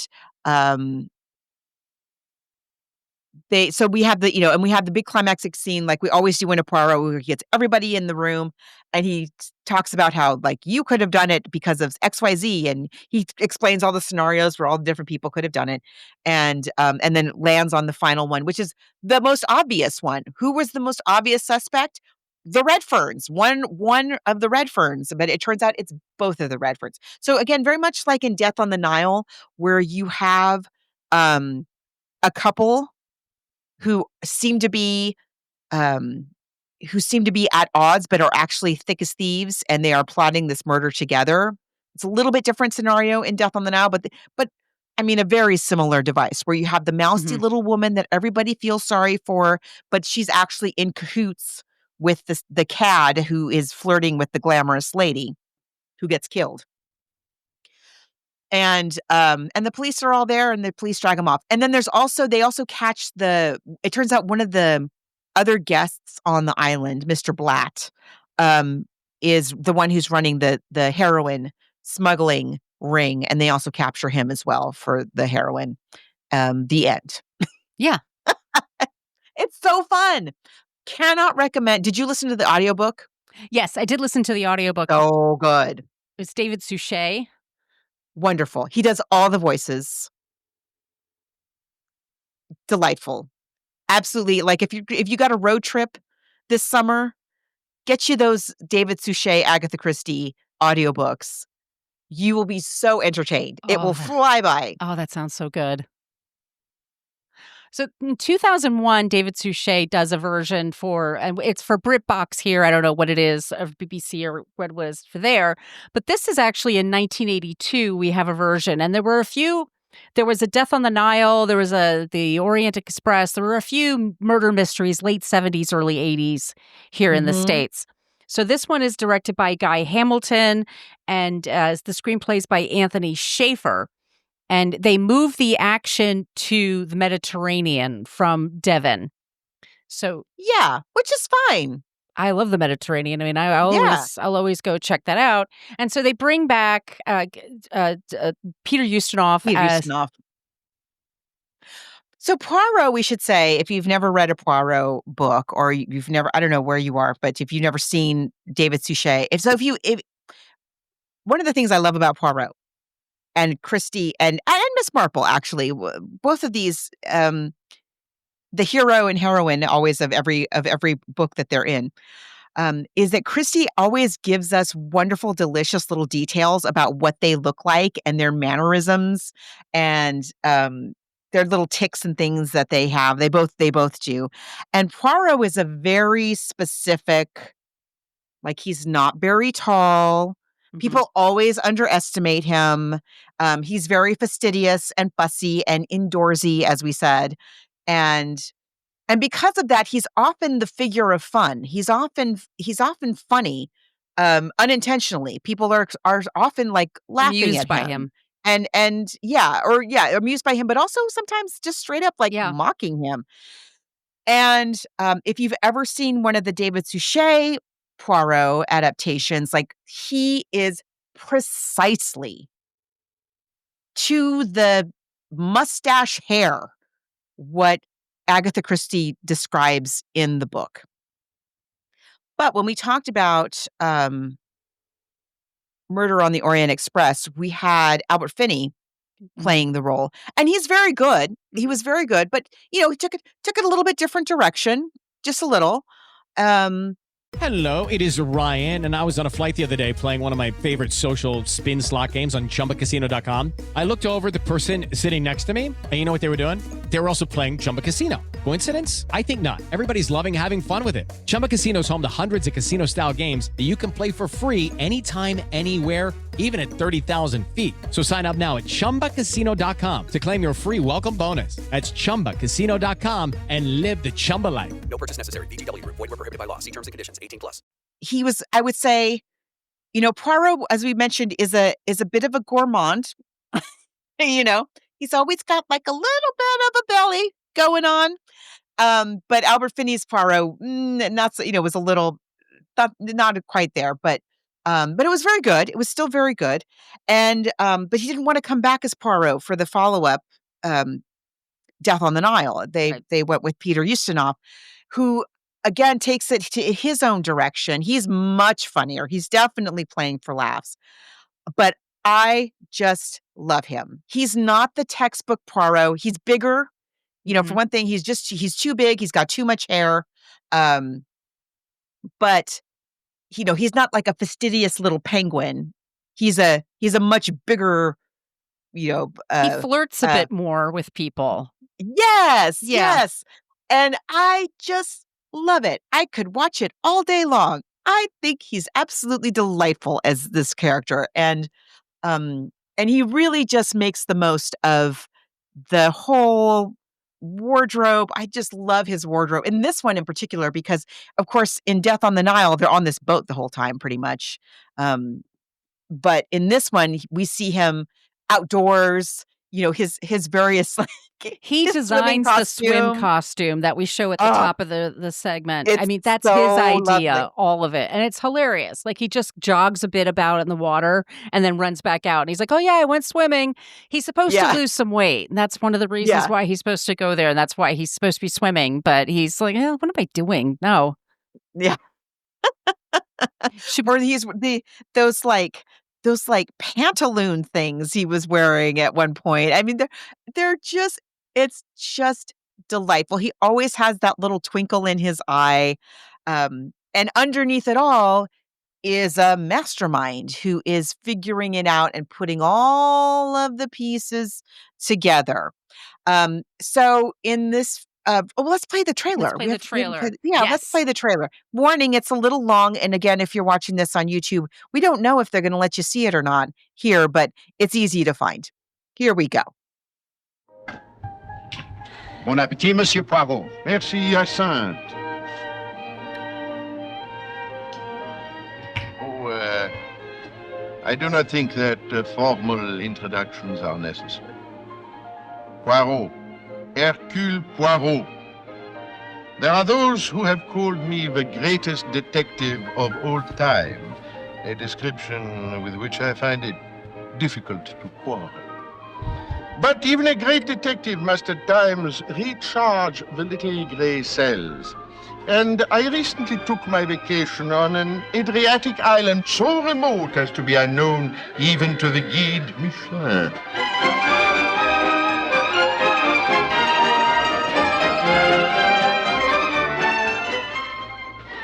so we have and we have the big climactic scene like we always do in a Poirot where he gets everybody in the room and he talks about how like you could have done it because of XYZ, and he explains all the scenarios where all the different people could have done it, and then lands on the final one, which is the most obvious one. Who was the most obvious suspect? The Redferns, one of the Redferns, but it turns out it's both of the Redferns. So again, very much like in Death on the Nile, where you have a couple who seem to be at odds, but are actually thick as thieves, and they are plotting this murder together. It's a little bit different scenario in Death on the Nile, but I mean, a very similar device where you have the mousy little woman that everybody feels sorry for, but she's actually in cahoots with the cad who is flirting with the glamorous lady who gets killed. And the police are all there, and the police drag him off. And then they also catch it turns out one of the other guests on the island, Mr. Blatt, is the one who's running the heroin smuggling ring, and they also capture him as well for the heroin. The end. Yeah. It's so fun. Cannot recommend. Did you listen to the audiobook? Yes, I did listen to the audiobook. Oh, good. It's David Suchet. Wonderful. He does all the voices. Delightful. Absolutely. Like if you got a road trip this summer, get you those David Suchet, Agatha Christie audiobooks. You will be so entertained. It will fly by. Oh, that sounds so good. So in 2001, David Suchet does a version and it's for BritBox here. I don't know what it is of BBC or what it was for there. But this is actually in 1982. We have a version, and there were a few. There was a Death on the Nile. There was the Orient Express. There were a few murder mysteries, late 70s, early 80s here in the States. So this one is directed by Guy Hamilton, and the screenplay is by Anthony Schaefer. And they move the action to the Mediterranean from Devon. So yeah, which is fine. I love the Mediterranean. I mean, I'll always go check that out. And so they bring back Peter Ustinov. Ustinov. So Poirot, we should say, if you've never read a Poirot book, or you've never, I don't know where you are, but if you've never seen David Suchet, one of the things I love about Poirot and Christie and Miss Marple, actually, both of these, the hero and heroine always of every book that they're in, is that Christie always gives us wonderful, delicious little details about what they look like and their mannerisms and their little tics and things that they have. They both do. And Poirot is a very specific, like he's not very tall. People always underestimate him. He's very fastidious and fussy and indoorsy, as we said. And because of that, he's often the figure of fun. He's often funny, unintentionally. People are often like laughing amused at by him. And amused by him, but also sometimes just straight up like mocking him. And if you've ever seen one of the David Suchet Poirot adaptations, like he is precisely to the mustache hair what Agatha Christie describes in the book. But when we talked about Murder on the Orient Express, we had Albert Finney playing the role, and he's very good. He was very good, but he took it a little bit different direction, just a little. Hello, it is Ryan, and I was on a flight the other day playing one of my favorite social spin slot games on ChumbaCasino.com. I looked over at the person sitting next to me, and you know what they were doing? They were also playing Chumba Casino. Coincidence? I think not. Everybody's loving having fun with it. Chumba Casino is home to hundreds of casino-style games that you can play for free anytime, anywhere, even at 30,000 feet. So sign up now at ChumbaCasino.com to claim your free welcome bonus. That's ChumbaCasino.com and live the Chumba life. No purchase necessary. VGW Group. Void where prohibited by law. See terms and conditions. 18+. He was, I would say, Poirot, as we mentioned, is a bit of a gourmand. He's always got like a little bit of a belly going on. But Albert Finney's Poirot, not so, was a little, not quite there, but it was very good. It was still very good. And, but he didn't want to come back as Poirot for the follow-up Death on the Nile. They went with Peter Ustinov, who again takes it to his own direction. He's much funnier. He's definitely playing for laughs. But I just love him. He's not the textbook Poirot. He's bigger. You know, for one thing, he's too big. He's got too much hair. But you know, he's not like a fastidious little penguin. He's a much bigger, you know, he flirts a bit more with people. Yes. And I just love it. I could watch it all day long. I think he's absolutely delightful as this character. And he really just makes the most of the whole wardrobe. I just love his wardrobe. In this one in particular, because of course in Death on the Nile, they're on this boat the whole time pretty much. But in this one, we see him outdoors, you know, his various he designs the swim costume that we show at the top of the segment. I mean, that's so his idea, lovely. all of it. And it's hilarious. Like he just jogs a bit about in the water and then runs back out. And he's like, oh yeah, I went swimming. He's supposed to lose some weight. And that's one of the reasons why he's supposed to go there. And that's why he's supposed to be swimming. But he's like, what am I doing? No. Yeah. Or those pantaloon things he was wearing at one point. I mean, it's just delightful. He always has that little twinkle in his eye. And underneath it all is a mastermind who is figuring it out and putting all of the pieces together. So in this let's play the trailer. Let's play the trailer. Let's play the trailer. Warning, it's a little long. And again, if you're watching this on YouTube, we don't know if they're going to let you see it or not here, but it's easy to find. Here we go. Bon appétit, Monsieur Poirot. Merci, Hyacinthe. Oh, I do not think that formal introductions are necessary. Poirot. Hercule Poirot. There are those who have called me the greatest detective of all time, a description with which I find it difficult to quarrel. But even a great detective must at times recharge the little gray cells. And I recently took my vacation on an Adriatic island so remote as to be unknown even to the guide Michelin.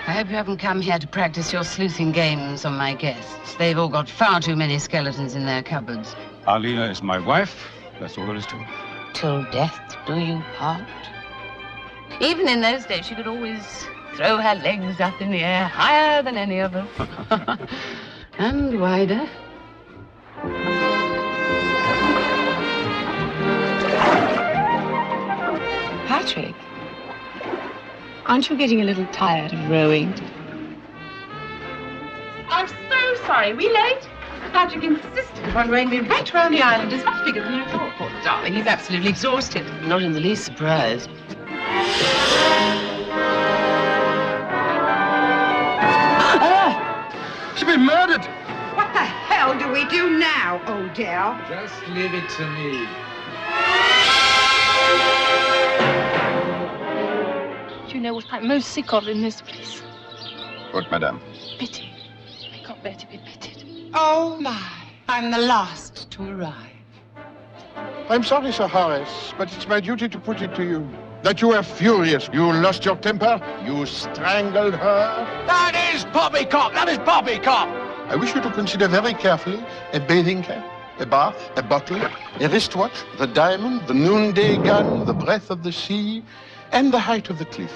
I hope you haven't come here to practice your sleuthing games on my guests. They've all got far too many skeletons in their cupboards. Alina is my wife. That's all there is to it. Till death do you part? Even in those days, she could always throw her legs up in the air higher than any of us. And wider. Patrick, aren't you getting a little tired of rowing? I'm so sorry. We late? Patrick insisted upon rowing me right around the island. It's much bigger than I thought. Poor darling, he's absolutely exhausted. Not in the least surprised. She's been murdered. What the hell do we do now, Odell? Just leave it to me. Do you know what I'm most sick of in this place? What, madame? Pity. I can't bear to be pitied. Oh, my. I'm the last to arrive. I'm sorry, Sir Horace, but it's my duty to put it to you that you were furious. You lost your temper. You strangled her. That is poppycock! That is poppycock! I wish you to consider very carefully a bathing cap, a bath, a bottle, a wristwatch, the diamond, the noonday gun, the breath of the sea, and the height of the cliff.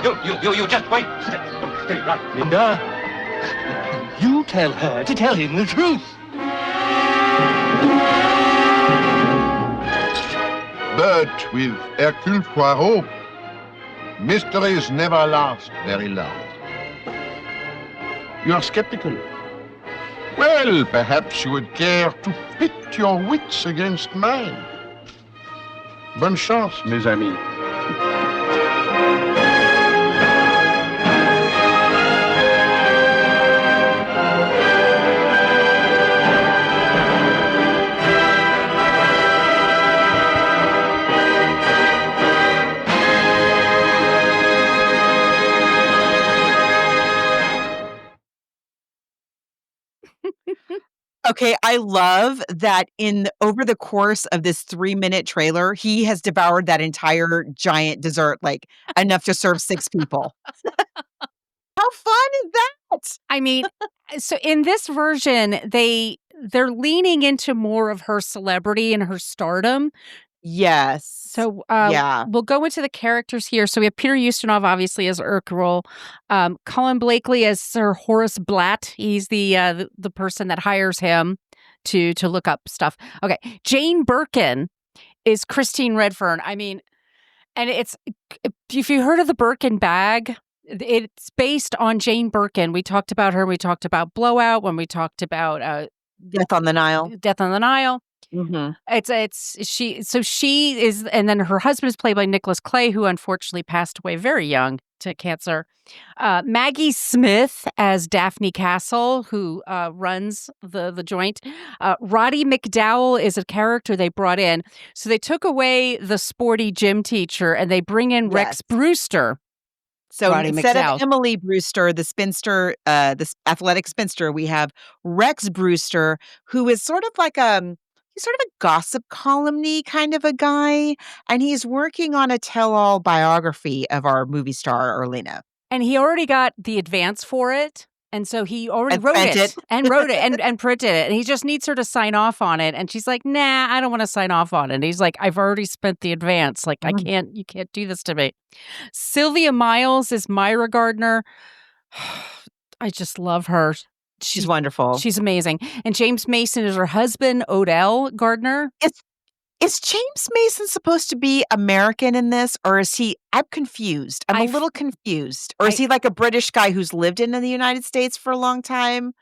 You just wait. Stay right. Linda, You tell her to tell him the truth. but with Hercule Poirot, mysteries never last very long. You are skeptical. Well, perhaps you would care to pit your wits against mine. Bonne chance, mes amis. Okay, I love that over the course of this 3-minute trailer, he has devoured that entire giant dessert, like, enough to serve 6 people. How fun is that? I mean, so in this version, they're leaning into more of her celebrity and her stardom. Yes. So Yeah. we'll go into the characters here. So we have Peter Ustinov, obviously, as Urkel. Colin Blakely as Sir Horace Blatt. He's the person that hires him to look up stuff. Okay. Jane Birkin is Christine Redfern. I mean, and if you heard of the Birkin bag, it's based on Jane Birkin. We talked about her. We talked about Blowout when we talked about Death on the Nile. Death on the Nile. Mm-hmm. She is, and then her husband is played by Nicholas Clay, who unfortunately passed away very young to cancer. Maggie Smith as Daphne Castle, who runs the joint. Roddy McDowell is a character they brought in. So they took away the sporty gym teacher and they bring in Rex Brewster. So Roddy instead McDowell. of Emily Brewster, the spinster, this athletic spinster, we have Rex Brewster, who is sort of like he's sort of a gossip columny kind of a guy, and he's working on a tell-all biography of our movie star Arlena. And he already got the advance for it. And so he already wrote it and printed it. And he just needs her to sign off on it. And she's like, nah, I don't want to sign off on it. And he's like, I've already spent the advance. Like, you can't do this to me. Sylvia Miles is Myra Gardner. I just love her. She's wonderful. She's amazing. And James Mason is her husband, Odell Gardner. Is James Mason supposed to be American in this, or is he? I'm confused. I'm a little confused. Or is he like a British guy who's lived in the United States for a long time?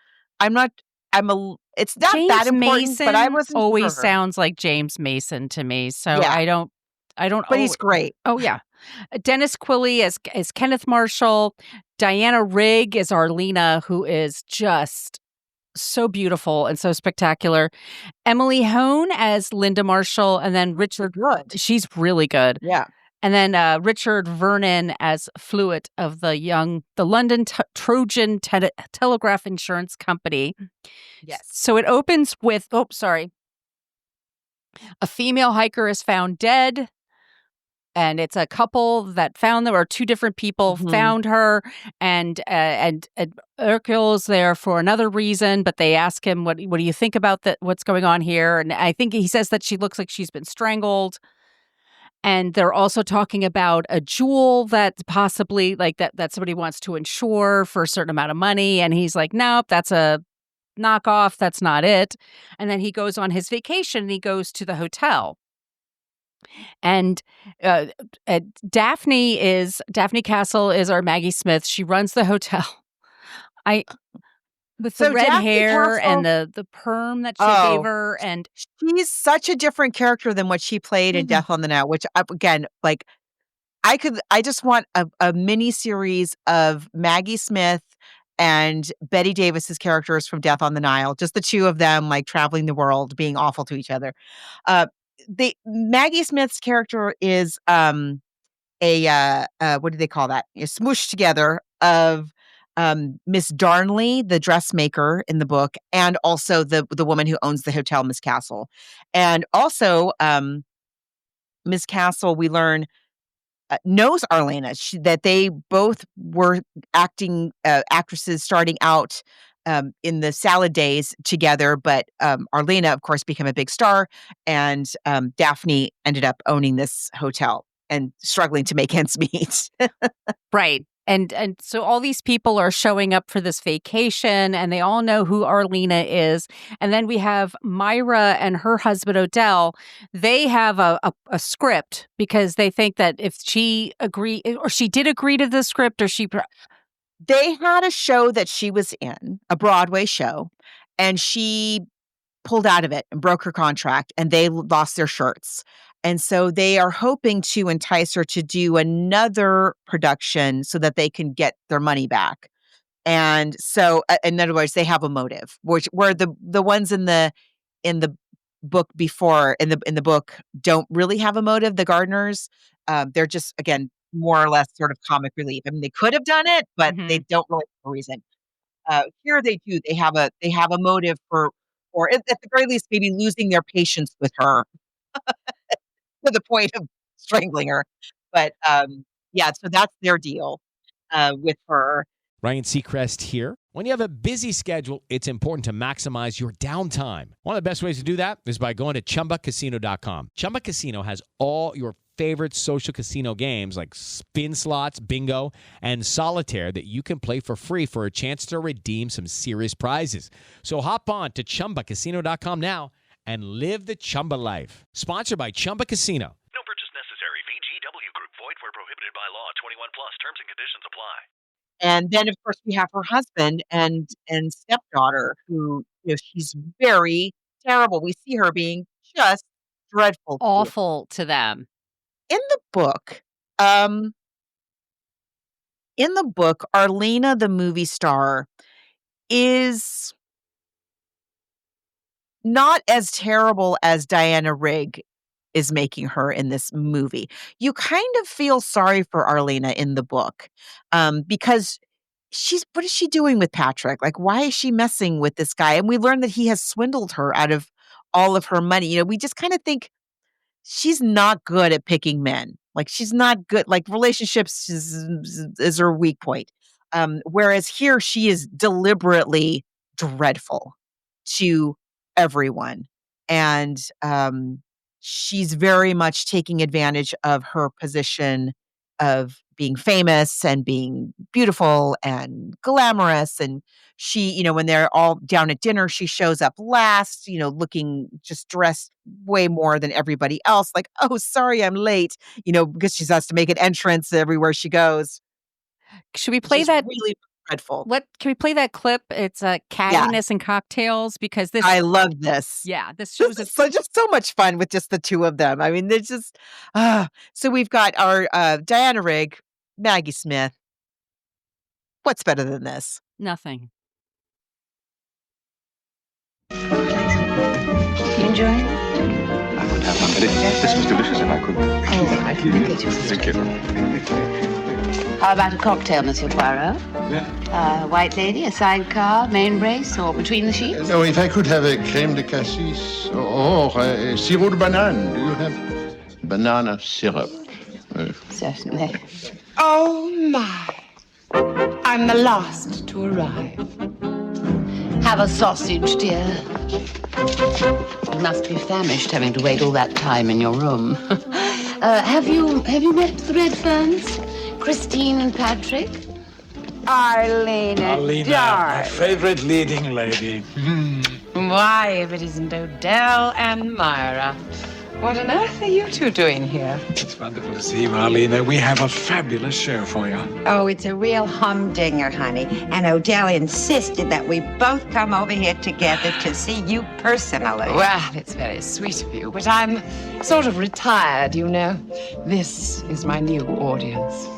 It's not James that important, Mason but I wasn't always sure. sounds like James Mason to me. So Yeah. I don't. But he's great. Oh yeah, Dennis Quilley as Kenneth Marshall. Diana Rigg is Arlena, who is just so beautiful and so spectacular. Emily Hone as Linda Marshall, and then Richard. She's really good. Yeah. And then Richard Vernon as Fluid of the London Trojan Telegraph Insurance Company. Yes. So it opens with, a female hiker is found dead. And it's a couple that found them, or two different people found her, and Urkel's there for another reason. But they ask him, "What do you think about that? What's going on here?" And I think he says that she looks like she's been strangled. And they're also talking about a jewel that possibly that somebody wants to insure for a certain amount of money, and he's like, "Nope, that's a knockoff. That's not it." And then he goes on his vacation. And he goes to the hotel. And Daphne Castle is our Maggie Smith. She runs the hotel. With the red Daphne hair Castle, and the perm that she gave her, and she's such a different character than what she played in Death on the Nile. Which again, like I just want a mini series of Maggie Smith and Betty Davis's characters from Death on the Nile, just the two of them like traveling the world, being awful to each other. Maggie Smith's character is what do they call that? A smooshed together of Miss Darnley, the dressmaker in the book, and also the woman who owns the hotel, Miss Castle. And also Miss Castle, we learn, knows Arlena, that they both were actresses starting out in the salad days together, but Arlena, of course, became a big star, and Daphne ended up owning this hotel and struggling to make ends meet. right. And so all these people are showing up for this vacation, and they all know who Arlena is. And then we have Myra and her husband Odell. They have a script because they think that if she did agree to the script, or they had a show that she was in, a Broadway show, and she pulled out of it and broke her contract, and they lost their shirts. And so they are hoping to entice her to do another production so that they can get their money back. And so, in other words, they have a motive, where the ones in the book before, in the book, don't really have a motive. The Gardners, they're just, again, more or less sort of comic relief. I mean, they could have done it, but they don't really have a reason. Here they do. They have a motive for or at the very least, maybe losing their patience with her to the point of strangling her. But yeah, so that's their deal with her. Ryan Seacrest here. When you have a busy schedule, it's important to maximize your downtime. One of the best ways to do that is by going to ChumbaCasino.com. Chumba Casino has all your favorite social casino games like spin slots, bingo, and solitaire that you can play for free for a chance to redeem some serious prizes. So hop on to ChumbaCasino.com now and live the Chumba life. Sponsored by Chumba Casino. No purchase necessary. VGW Group. Void where prohibited by law. 21 plus. Terms and conditions apply. And then, of course, we have her husband and stepdaughter, who she's very terrible. We see her being just dreadful, awful to them. In the book, Arlena, the movie star, is not as terrible as Diana Rigg is making her in this movie. You kind of feel sorry for Arlena in the book because what is she doing with Patrick? Like, why is she messing with this guy? And we learn that he has swindled her out of all of her money. We just kind of think she's not good at picking men. Like, she's not good. Like, relationships is her weak point. Whereas here she is deliberately dreadful to everyone. And she's very much taking advantage of her position of being famous and being beautiful and glamorous. And she, when they're all down at dinner, she shows up last, looking just dressed way more than everybody else. Like, oh, sorry, I'm late, because she has to make an entrance everywhere she goes. Should we play that? Really dreadful. Can we play that clip? It's Cattiness and Cocktails, because this. I love this. Yeah, this shows it's just so much fun with just the two of them. I mean, they're just. So we've got our Diana Rigg, Maggie Smith. What's better than this? Nothing. You enjoying it? I would have one, but this was delicious if I could. Oh, I can get you. Thank you. How about a cocktail, Monsieur Poirot? Yeah. White lady, a sidecar, main brace, or between the sheets? No, if I could have a crème de cassis or a sirop de banane. Do you have banana syrup? Certainly. Oh, my. I'm the last to arrive. Have a sausage, dear. You must be famished having to wait all that time in your room. Have you met the Redferns? Christine and Patrick? Arlena, my darling. favorite leading lady. Why, if it isn't Odell and Myra? What on earth are you two doing here? It's wonderful to see you, Arlena. We have a fabulous show for you. Oh, it's a real humdinger, honey. And Odell insisted that we both come over here together to see you personally. Well, it's very sweet of you, but I'm sort of retired, This is my new audience.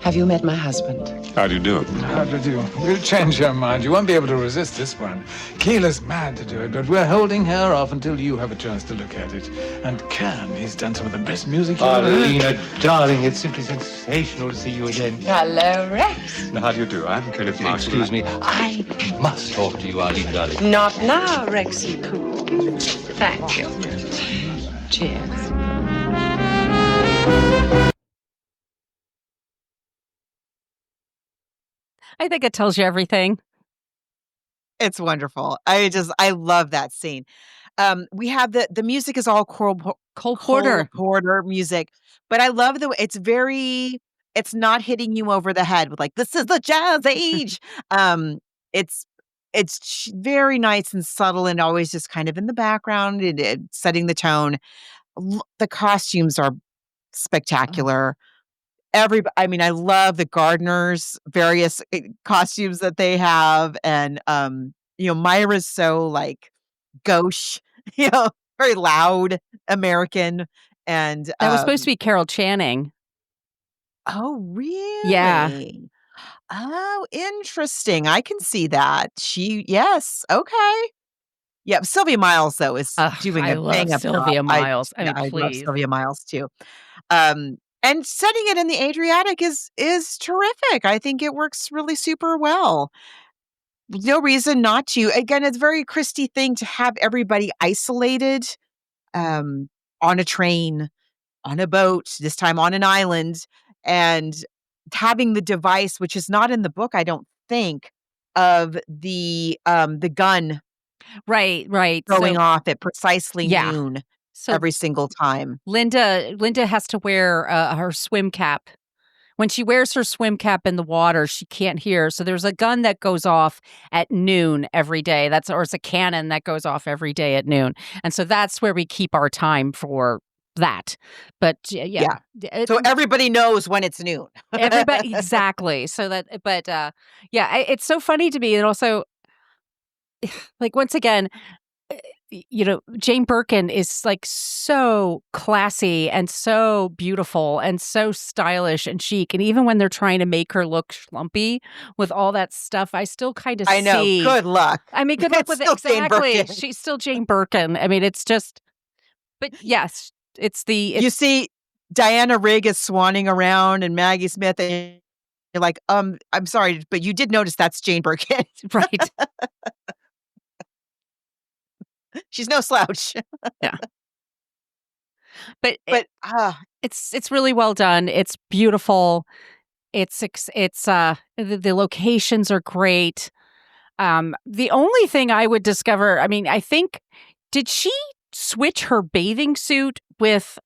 Have you met my husband? How do you do? How to do? We'll change your mind. You won't be able to resist this one. Keela's mad to do it, but we're holding her off until you have a chance to look at it. And Can, he's done some of the best music you've ever heard. Arlena, darling, it's simply sensational to see you again. Hello, Rex. Now, how do you do? I'm Kenneth Margos. Excuse me, I must talk to you, Arlene, darling. Not now, Rexy Poo. Thank you. Cheers. I think it tells you everything. It's wonderful. I love that scene. We have the music is all Cole Porter music, but I love the way it's not hitting you over the head with like, this is the jazz age. It's very nice and subtle and always just kind of in the background and setting the tone. The costumes are spectacular. I love the gardeners' various costumes that they have. And, Myra's so like gauche, very loud American. And that was supposed to be Carol Channing. Oh, really? Yeah. Oh, interesting. I can see that. Yes. Okay. Yeah. Sylvia Miles, though, is doing a bang up Sylvia job. Miles. I love please. Sylvia Miles, too. And setting it in the Adriatic is terrific. I think it works really super well. no reason not to. Again, it's a very Christie thing to have everybody isolated on a train, on a boat, this time on an island, and having the device, which is not in the book, I don't think, of the gun Right. going off at precisely Yeah. noon So every single time. Linda has to wear her swim cap. When she wears her swim cap in the water, she can't hear. So there's a gun that goes off at noon every day. Or it's a cannon that goes off every day at noon. And so that's where we keep our time for that. But yeah. So everybody knows when it's noon. Everybody, exactly. So it's so funny to me. And also, like, once again, Jane Birkin is like so classy and so beautiful and so stylish and chic. And even when they're trying to make her look schlumpy with all that stuff, I still kind of see. I know. Good luck. I mean, good luck with it. Exactly. She's still Jane Birkin. I mean, it's just, but yes, you see Diana Rigg is swanning around and Maggie Smith, and you're like, I'm sorry, but you did notice that's Jane Birkin. Right. She's no slouch. Yeah. But it's really well done. It's beautiful. The locations are great. The only thing I would discover, I mean, I think, did she switch her bathing suit with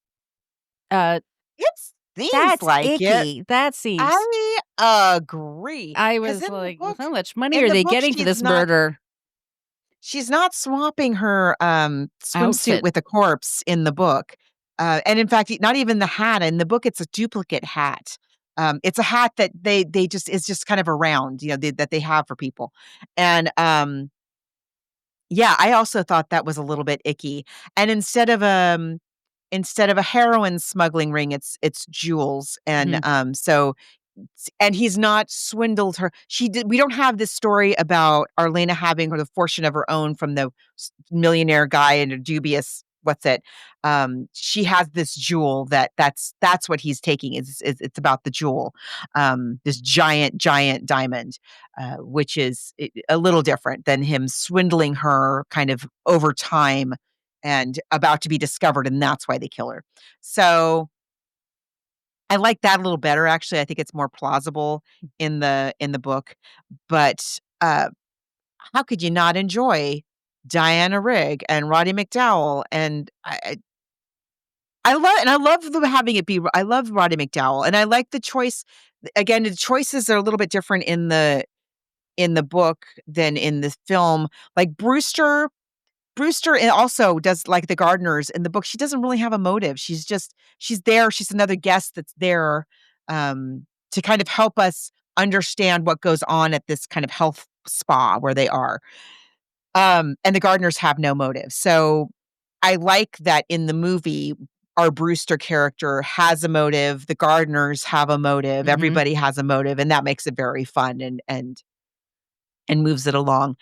it seems that's like icky. it. That seems. I agree. I was like, how much money are they getting for this murder? She's not swapping her swimsuit Outfit with a corpse in the book. And in fact, not even the hat. In the book, it's a duplicate hat. It's a hat that they just is just kind of around, that they have for people. And I also thought that was a little bit icky. And instead of a heroin smuggling ring, it's jewels. And and he's not swindled her. We don't have this story about Arlena having the fortune of her own from the millionaire guy and a dubious, she has this jewel that's what he's taking. It's about the jewel, this giant diamond, which is a little different than him swindling her kind of over time and about to be discovered. And that's why they kill her. So I like that a little better, actually. I think it's more plausible in the book. But how could you not enjoy Diana Rigg and Roddy McDowall? And I love having it be. I love Roddy McDowall, and I like the choice. Again, the choices are a little bit different in the book than in the film. Like Brewster also does, like the gardeners in the book. She doesn't really have a motive. She's there. She's another guest that's there to kind of help us understand what goes on at this kind of health spa where they are. And the gardeners have no motive. So I like that in the movie, our Brewster character has a motive. The gardeners have a motive. Mm-hmm. Everybody has a motive, and that makes it very fun and moves it along.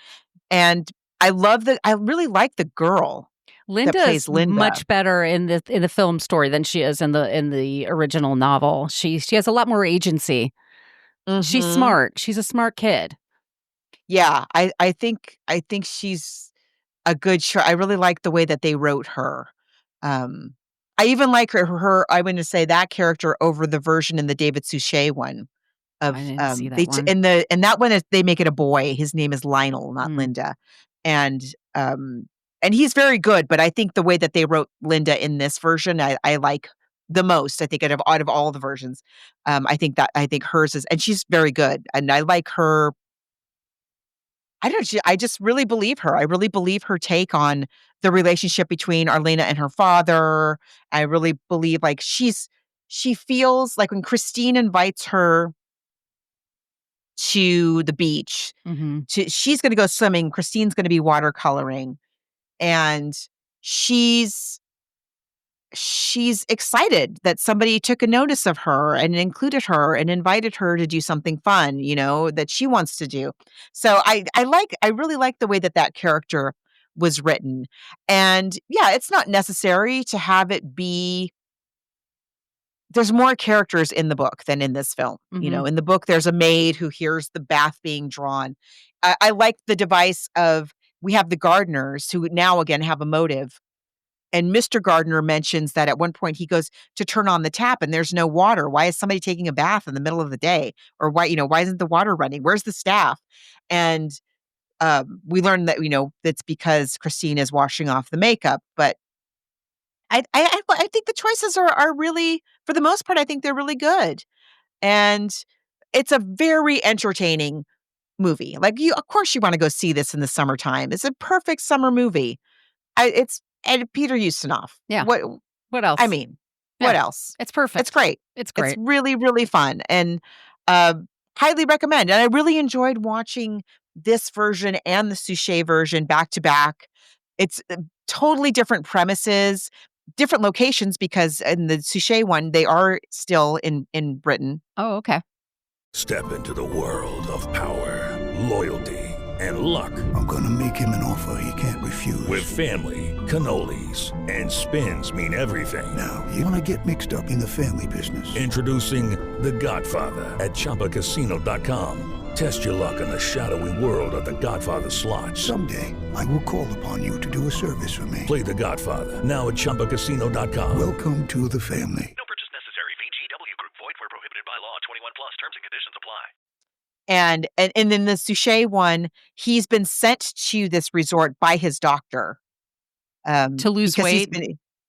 And I really like the girl. Linda is Linda. Much better in the film story than she is in the original novel. She has a lot more agency. Mm-hmm. She's smart. She's a smart kid. Yeah, I think she's a good choice. I really like the way that they wrote her. I even like her. I want to say that character over the version in the David Suchet one. I didn't see that one. In that one, they make it a boy. His name is Lionel, not Linda. And he's very good, but I think the way that they wrote Linda in this version, I like the most. I think out of all the versions, I think hers is, and she's very good, and I like her. I just really believe her. I really believe her take on the relationship between Arlena and her father. I really believe she feels like when Christine invites her to the beach, she's going to go swimming. Christine's going to be watercoloring, and she's excited that somebody took a notice of her and included her and invited her to do something fun, that she wants to do. So I really like the way that character was written. And yeah, it's not necessary to have it be. There's more characters in the book than in this film. In the book, there's a maid who hears the bath being drawn. I like the device of we have the gardeners who now again have a motive. And Mr. Gardner mentions that at one point he goes to turn on the tap and there's no water. Why is somebody taking a bath in the middle of the day? Or why isn't the water running? Where's the staff? And we learned that, that's because Christine is washing off the makeup. But I think the choices are really, for the most part, I think they're really good. And it's a very entertaining movie. Like of course you want to go see this in the summertime. It's a perfect summer movie. And Peter Ustinov. Yeah. What else? I mean, what else? It's perfect. It's great. It's great. It's really, really fun and highly recommend. And I really enjoyed watching this version and the Suchet version back to back. It's totally different premises, different locations because in the Suchet one, they are still in Britain. Oh, okay. Step into the world of power, loyalty, and luck. I'm gonna make him an offer he can't refuse. With family, cannolis, and spins mean everything. Now, you wanna get mixed up in the family business. Introducing The Godfather at ChumbaCasino.com. Test your luck in the shadowy world of The Godfather slot. Someday, I will call upon you to do a service for me. Play The Godfather now at ChumbaCasino.com. Welcome to the family. No purchase necessary. VGW Group. Void where prohibited by law. 21 plus. Terms and conditions apply. And then the Suchet one, he's been sent to this resort by his doctor to lose weight.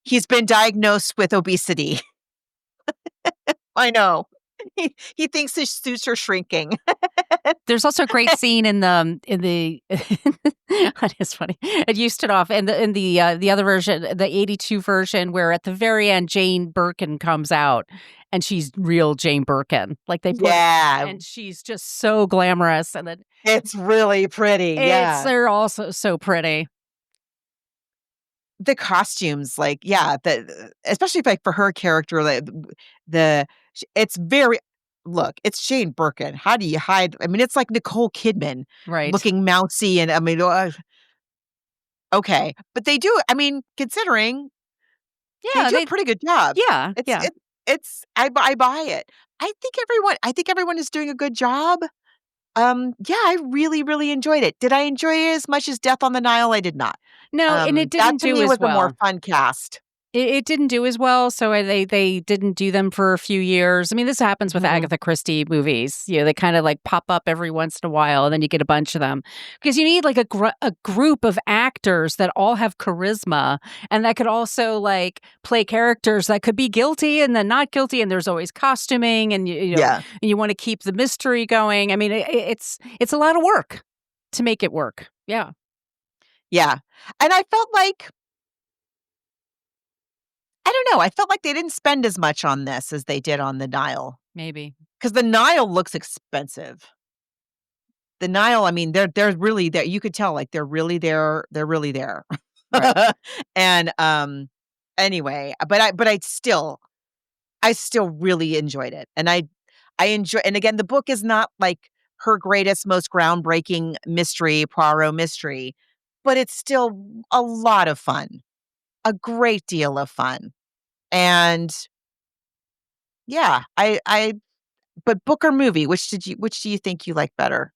He's been diagnosed with obesity. I know. He thinks his suits are shrinking. There's also a great scene in the that is funny. At Ustinov in the other version, the 82 version, where at the very end Jane Birkin comes out and she's real Jane Birkin. Like they put and she's just so glamorous and then it's really pretty. They're also so pretty. The costumes, especially like for her character, it's very it's Jane Birkin. How do you hide? I mean, it's like Nicole Kidman, right? Looking mousy, and I mean, okay, but they do. I mean, considering, they do a pretty good job. Yeah, it's I buy it. I think everyone is doing a good job. I really, really enjoyed it. Did I enjoy it as much as Death on the Nile? I did not. No, and it didn't do as well. That to me was a more fun cast. It didn't do as well, so they didn't do them for a few years. I mean, this happens with Agatha Christie movies. They kind of like pop up every once in a while, and then you get a bunch of them. Because you need like a group of actors that all have charisma, and that could also like play characters that could be guilty and then not guilty, and there's always costuming, and and you want to keep the mystery going. I mean, it's a lot of work to make it work. Yeah. Yeah. And I felt like, I don't know, I felt like they didn't spend as much on this as they did on the Nile. Maybe. Because the Nile looks expensive. The Nile, I mean, they're really there. You could tell, like, they're really there. They're really there. Right. And anyway, but I still really enjoyed it. And I enjoy, and again, the book is not like her greatest, most groundbreaking Poirot mystery, but it's still a lot of fun, a great deal of fun. And yeah, but book or movie, which do you think you like better?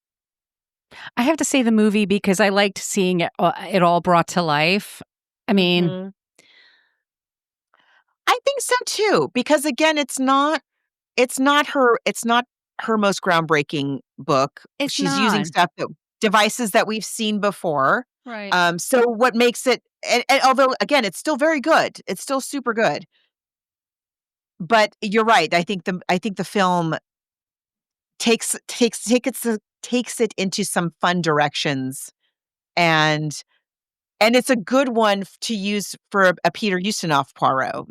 I have to say the movie because I liked seeing it all brought to life. I mean, I think so too, because again, it's not her most groundbreaking book. She's using devices that we've seen before. Right. So what makes it, and although again, it's still very good, it's still super good. But you're right. I think the film takes it into some fun directions, and it's a good one to use for a Peter Ustinov Poirot.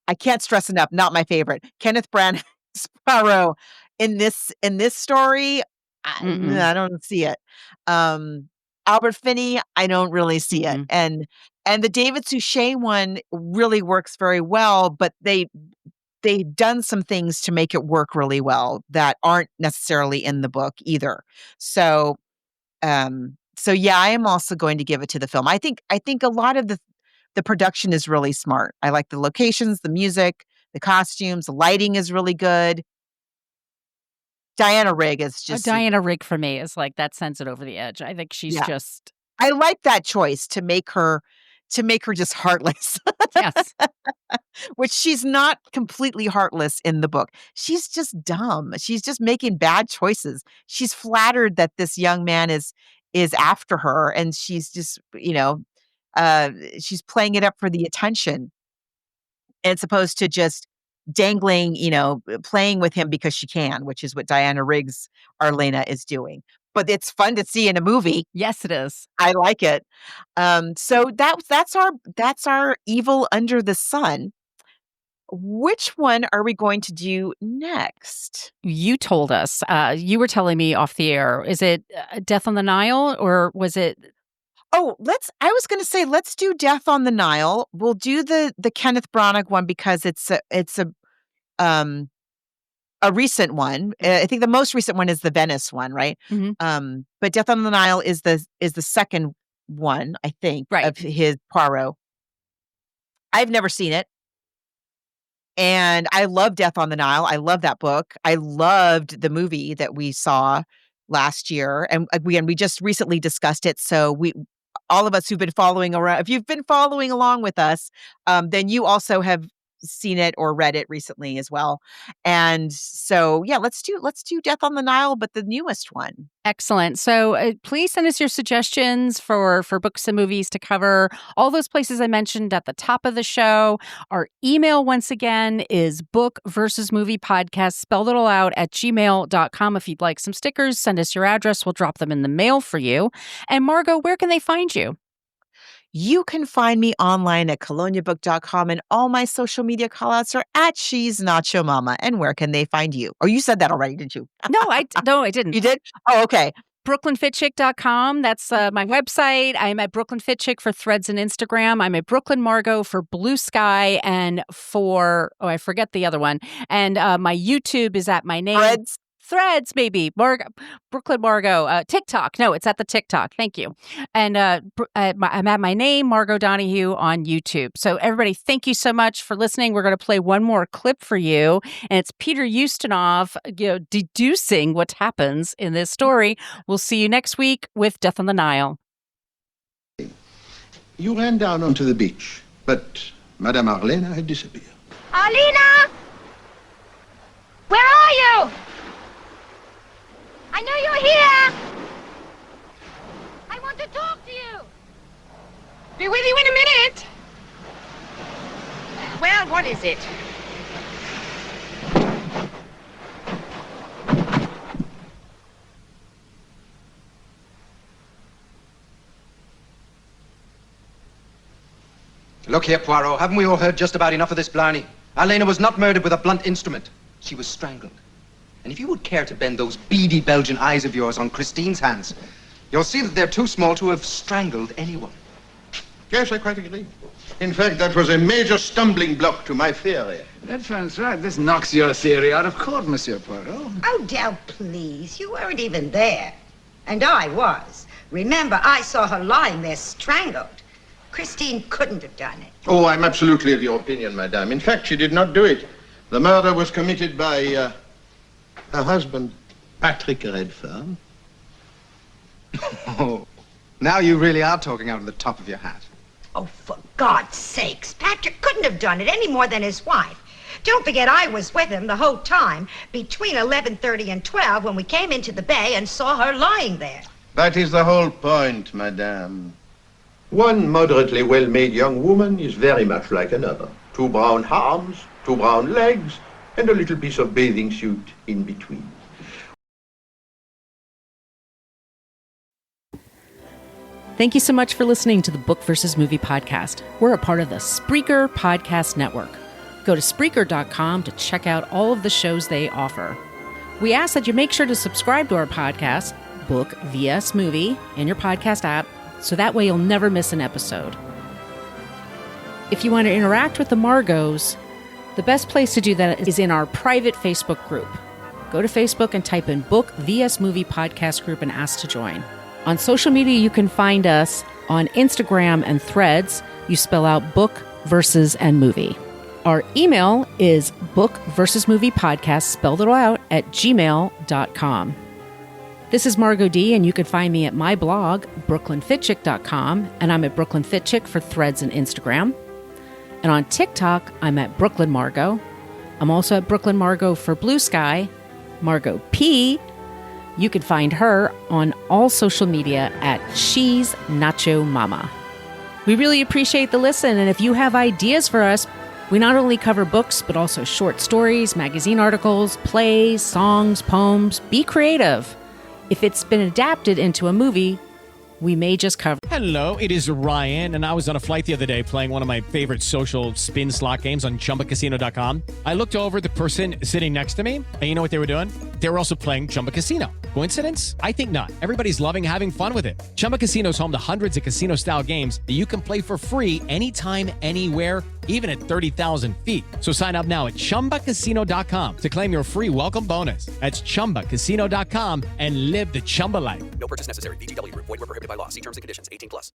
I can't stress enough. Not my favorite. Kenneth Branagh's Poirot in this story. I don't see it. Albert Finney, I don't really see it. And the David Suchet one really works very well, but they've done some things to make it work really well that aren't necessarily in the book either. So yeah, I am also going to give it to the film. I think a lot of the production is really smart. I like the locations, the music, the costumes, the lighting is really good. Diana Rigg is just Diana Rigg for me is like that sends it over the edge. I think she's just. I like that choice to make her just heartless. Yes. Which she's not completely heartless in the book. She's just dumb. She's just making bad choices. She's flattered that this young man is after her, and she's just, she's playing it up for the attention, as opposed to just dangling, playing with him because she can, which is what Diana Rigg's Arlena is doing. But it's fun to see in a movie. Yes, it is. I like it. So that's our Evil Under the Sun. Which one are we going to do next? You told us. You were telling me off the air. Is it Death on the Nile, or was it? Oh, I was going to say, let's do Death on the Nile. We'll do the Kenneth Branagh one because it's a recent one. I think the most recent one is the Venice one, right? Mm-hmm. But Death on the Nile is the second one, I think, of his Poirot. I've never seen it. And I love Death on the Nile. I love that book. I loved the movie that we saw last year. And we just recently discussed it. So all of us who've been following around, if you've been following along with us, then you also have seen it or read it recently as well. And so, yeah, let's do Death on the Nile, but the newest one. Excellent. So please send us your suggestions for books and movies to cover. All those places I mentioned at the top of the show. Our email, once again, is bookversusmoviepodcast, spelled it all out, at gmail.com. If you'd like some stickers, send us your address. We'll drop them in the mail for you. And Margot, where can they find you? You can find me online at coloniabook.com, and all my social media callouts are at She's Not Your Mama. And where can they find you? Oh, you said that already, didn't you? No, I didn't. You did? Oh, okay. BrooklynFitChick.com. That's my website. I'm at Brooklyn Fit Chick for Threads and Instagram. I'm at Brooklyn Margot for Blue Sky and for, I forget the other one. And my YouTube is at my name. Threads, maybe. Brooklyn Margot. TikTok. No, it's at the TikTok. Thank you. And I'm at my name, Margot Donahue, on YouTube. So everybody, thank you so much for listening. We're going to play one more clip for you. And it's Peter Ustinov, deducing what happens in this story. We'll see you next week with Death on the Nile. You ran down onto the beach, but Madame Arlena had disappeared. Arlena! Where are you? I know you're here! I want to talk to you! Be with you in a minute! Well, what is it? Look here, Poirot, haven't we all heard just about enough of this blarney? Arlena was not murdered with a blunt instrument. She was strangled. And if you would care to bend those beady Belgian eyes of yours on Christine's hands, you'll see that they're too small to have strangled anyone. Yes, I quite agree. In fact, that was a major stumbling block to my theory. That sounds right. This knocks your theory out of court, Monsieur Poirot. Oh, Del, please. You weren't even there. And I was. Remember, I saw her lying there strangled. Christine couldn't have done it. Oh, I'm absolutely of your opinion, madame. In fact, she did not do it. The murder was committed by her husband, Patrick Redfern. Oh, now you really are talking out of the top of your hat. Oh, for God's sakes. Patrick couldn't have done it any more than his wife. Don't forget I was with him the whole time, between 11:30 and 12, when we came into the bay and saw her lying there. That is the whole point, madame. One moderately well-made young woman is very much like another. 2 brown arms, 2 brown legs, and a little piece of bathing suit in between. Thank you so much for listening to the Book versus Movie podcast. We're a part of the Spreaker Podcast Network. Go to Spreaker.com to check out all of the shows they offer. We ask that you make sure to subscribe to our podcast, Book vs. Movie, in your podcast app, so that way you'll never miss an episode. If you want to interact with the Margos, the best place to do that is in our private Facebook group. Go to Facebook and type in Book vs. Movie Podcast Group and ask to join. On social media, you can find us on Instagram and Threads. You spell out Book versus and Movie. Our email is bookversusmoviepodcast, spelled it all out, at gmail.com. This is Margot D, and you can find me at my blog, brooklynfitchick.com, and I'm at Brooklyn Fit Chick for Threads and Instagram. And on TikTok, I'm at Brooklyn Margot. I'm also at Brooklyn Margot for Blue Sky. Margot P. You can find her on all social media at She's Nacho Mama. We really appreciate the listen, and if you have ideas for us, we not only cover books, but also short stories, magazine articles, plays, songs, poems. Be creative. If it's been adapted into a movie, we may just cover. Hello, it is Ryan, and I was on a flight the other day playing one of my favorite social spin slot games on ChumbaCasino.com. I looked over at the person sitting next to me, and you know what they were doing? They were also playing Chumba Casino. Coincidence? I think not. Everybody's loving having fun with it. Chumba Casino is home to hundreds of casino-style games that you can play for free anytime, anywhere, even at 30,000 feet. So sign up now at ChumbaCasino.com to claim your free welcome bonus. That's ChumbaCasino.com and live the Chumba life. No purchase necessary. VGW Group. Void where prohibited by law. See terms and conditions. 18+.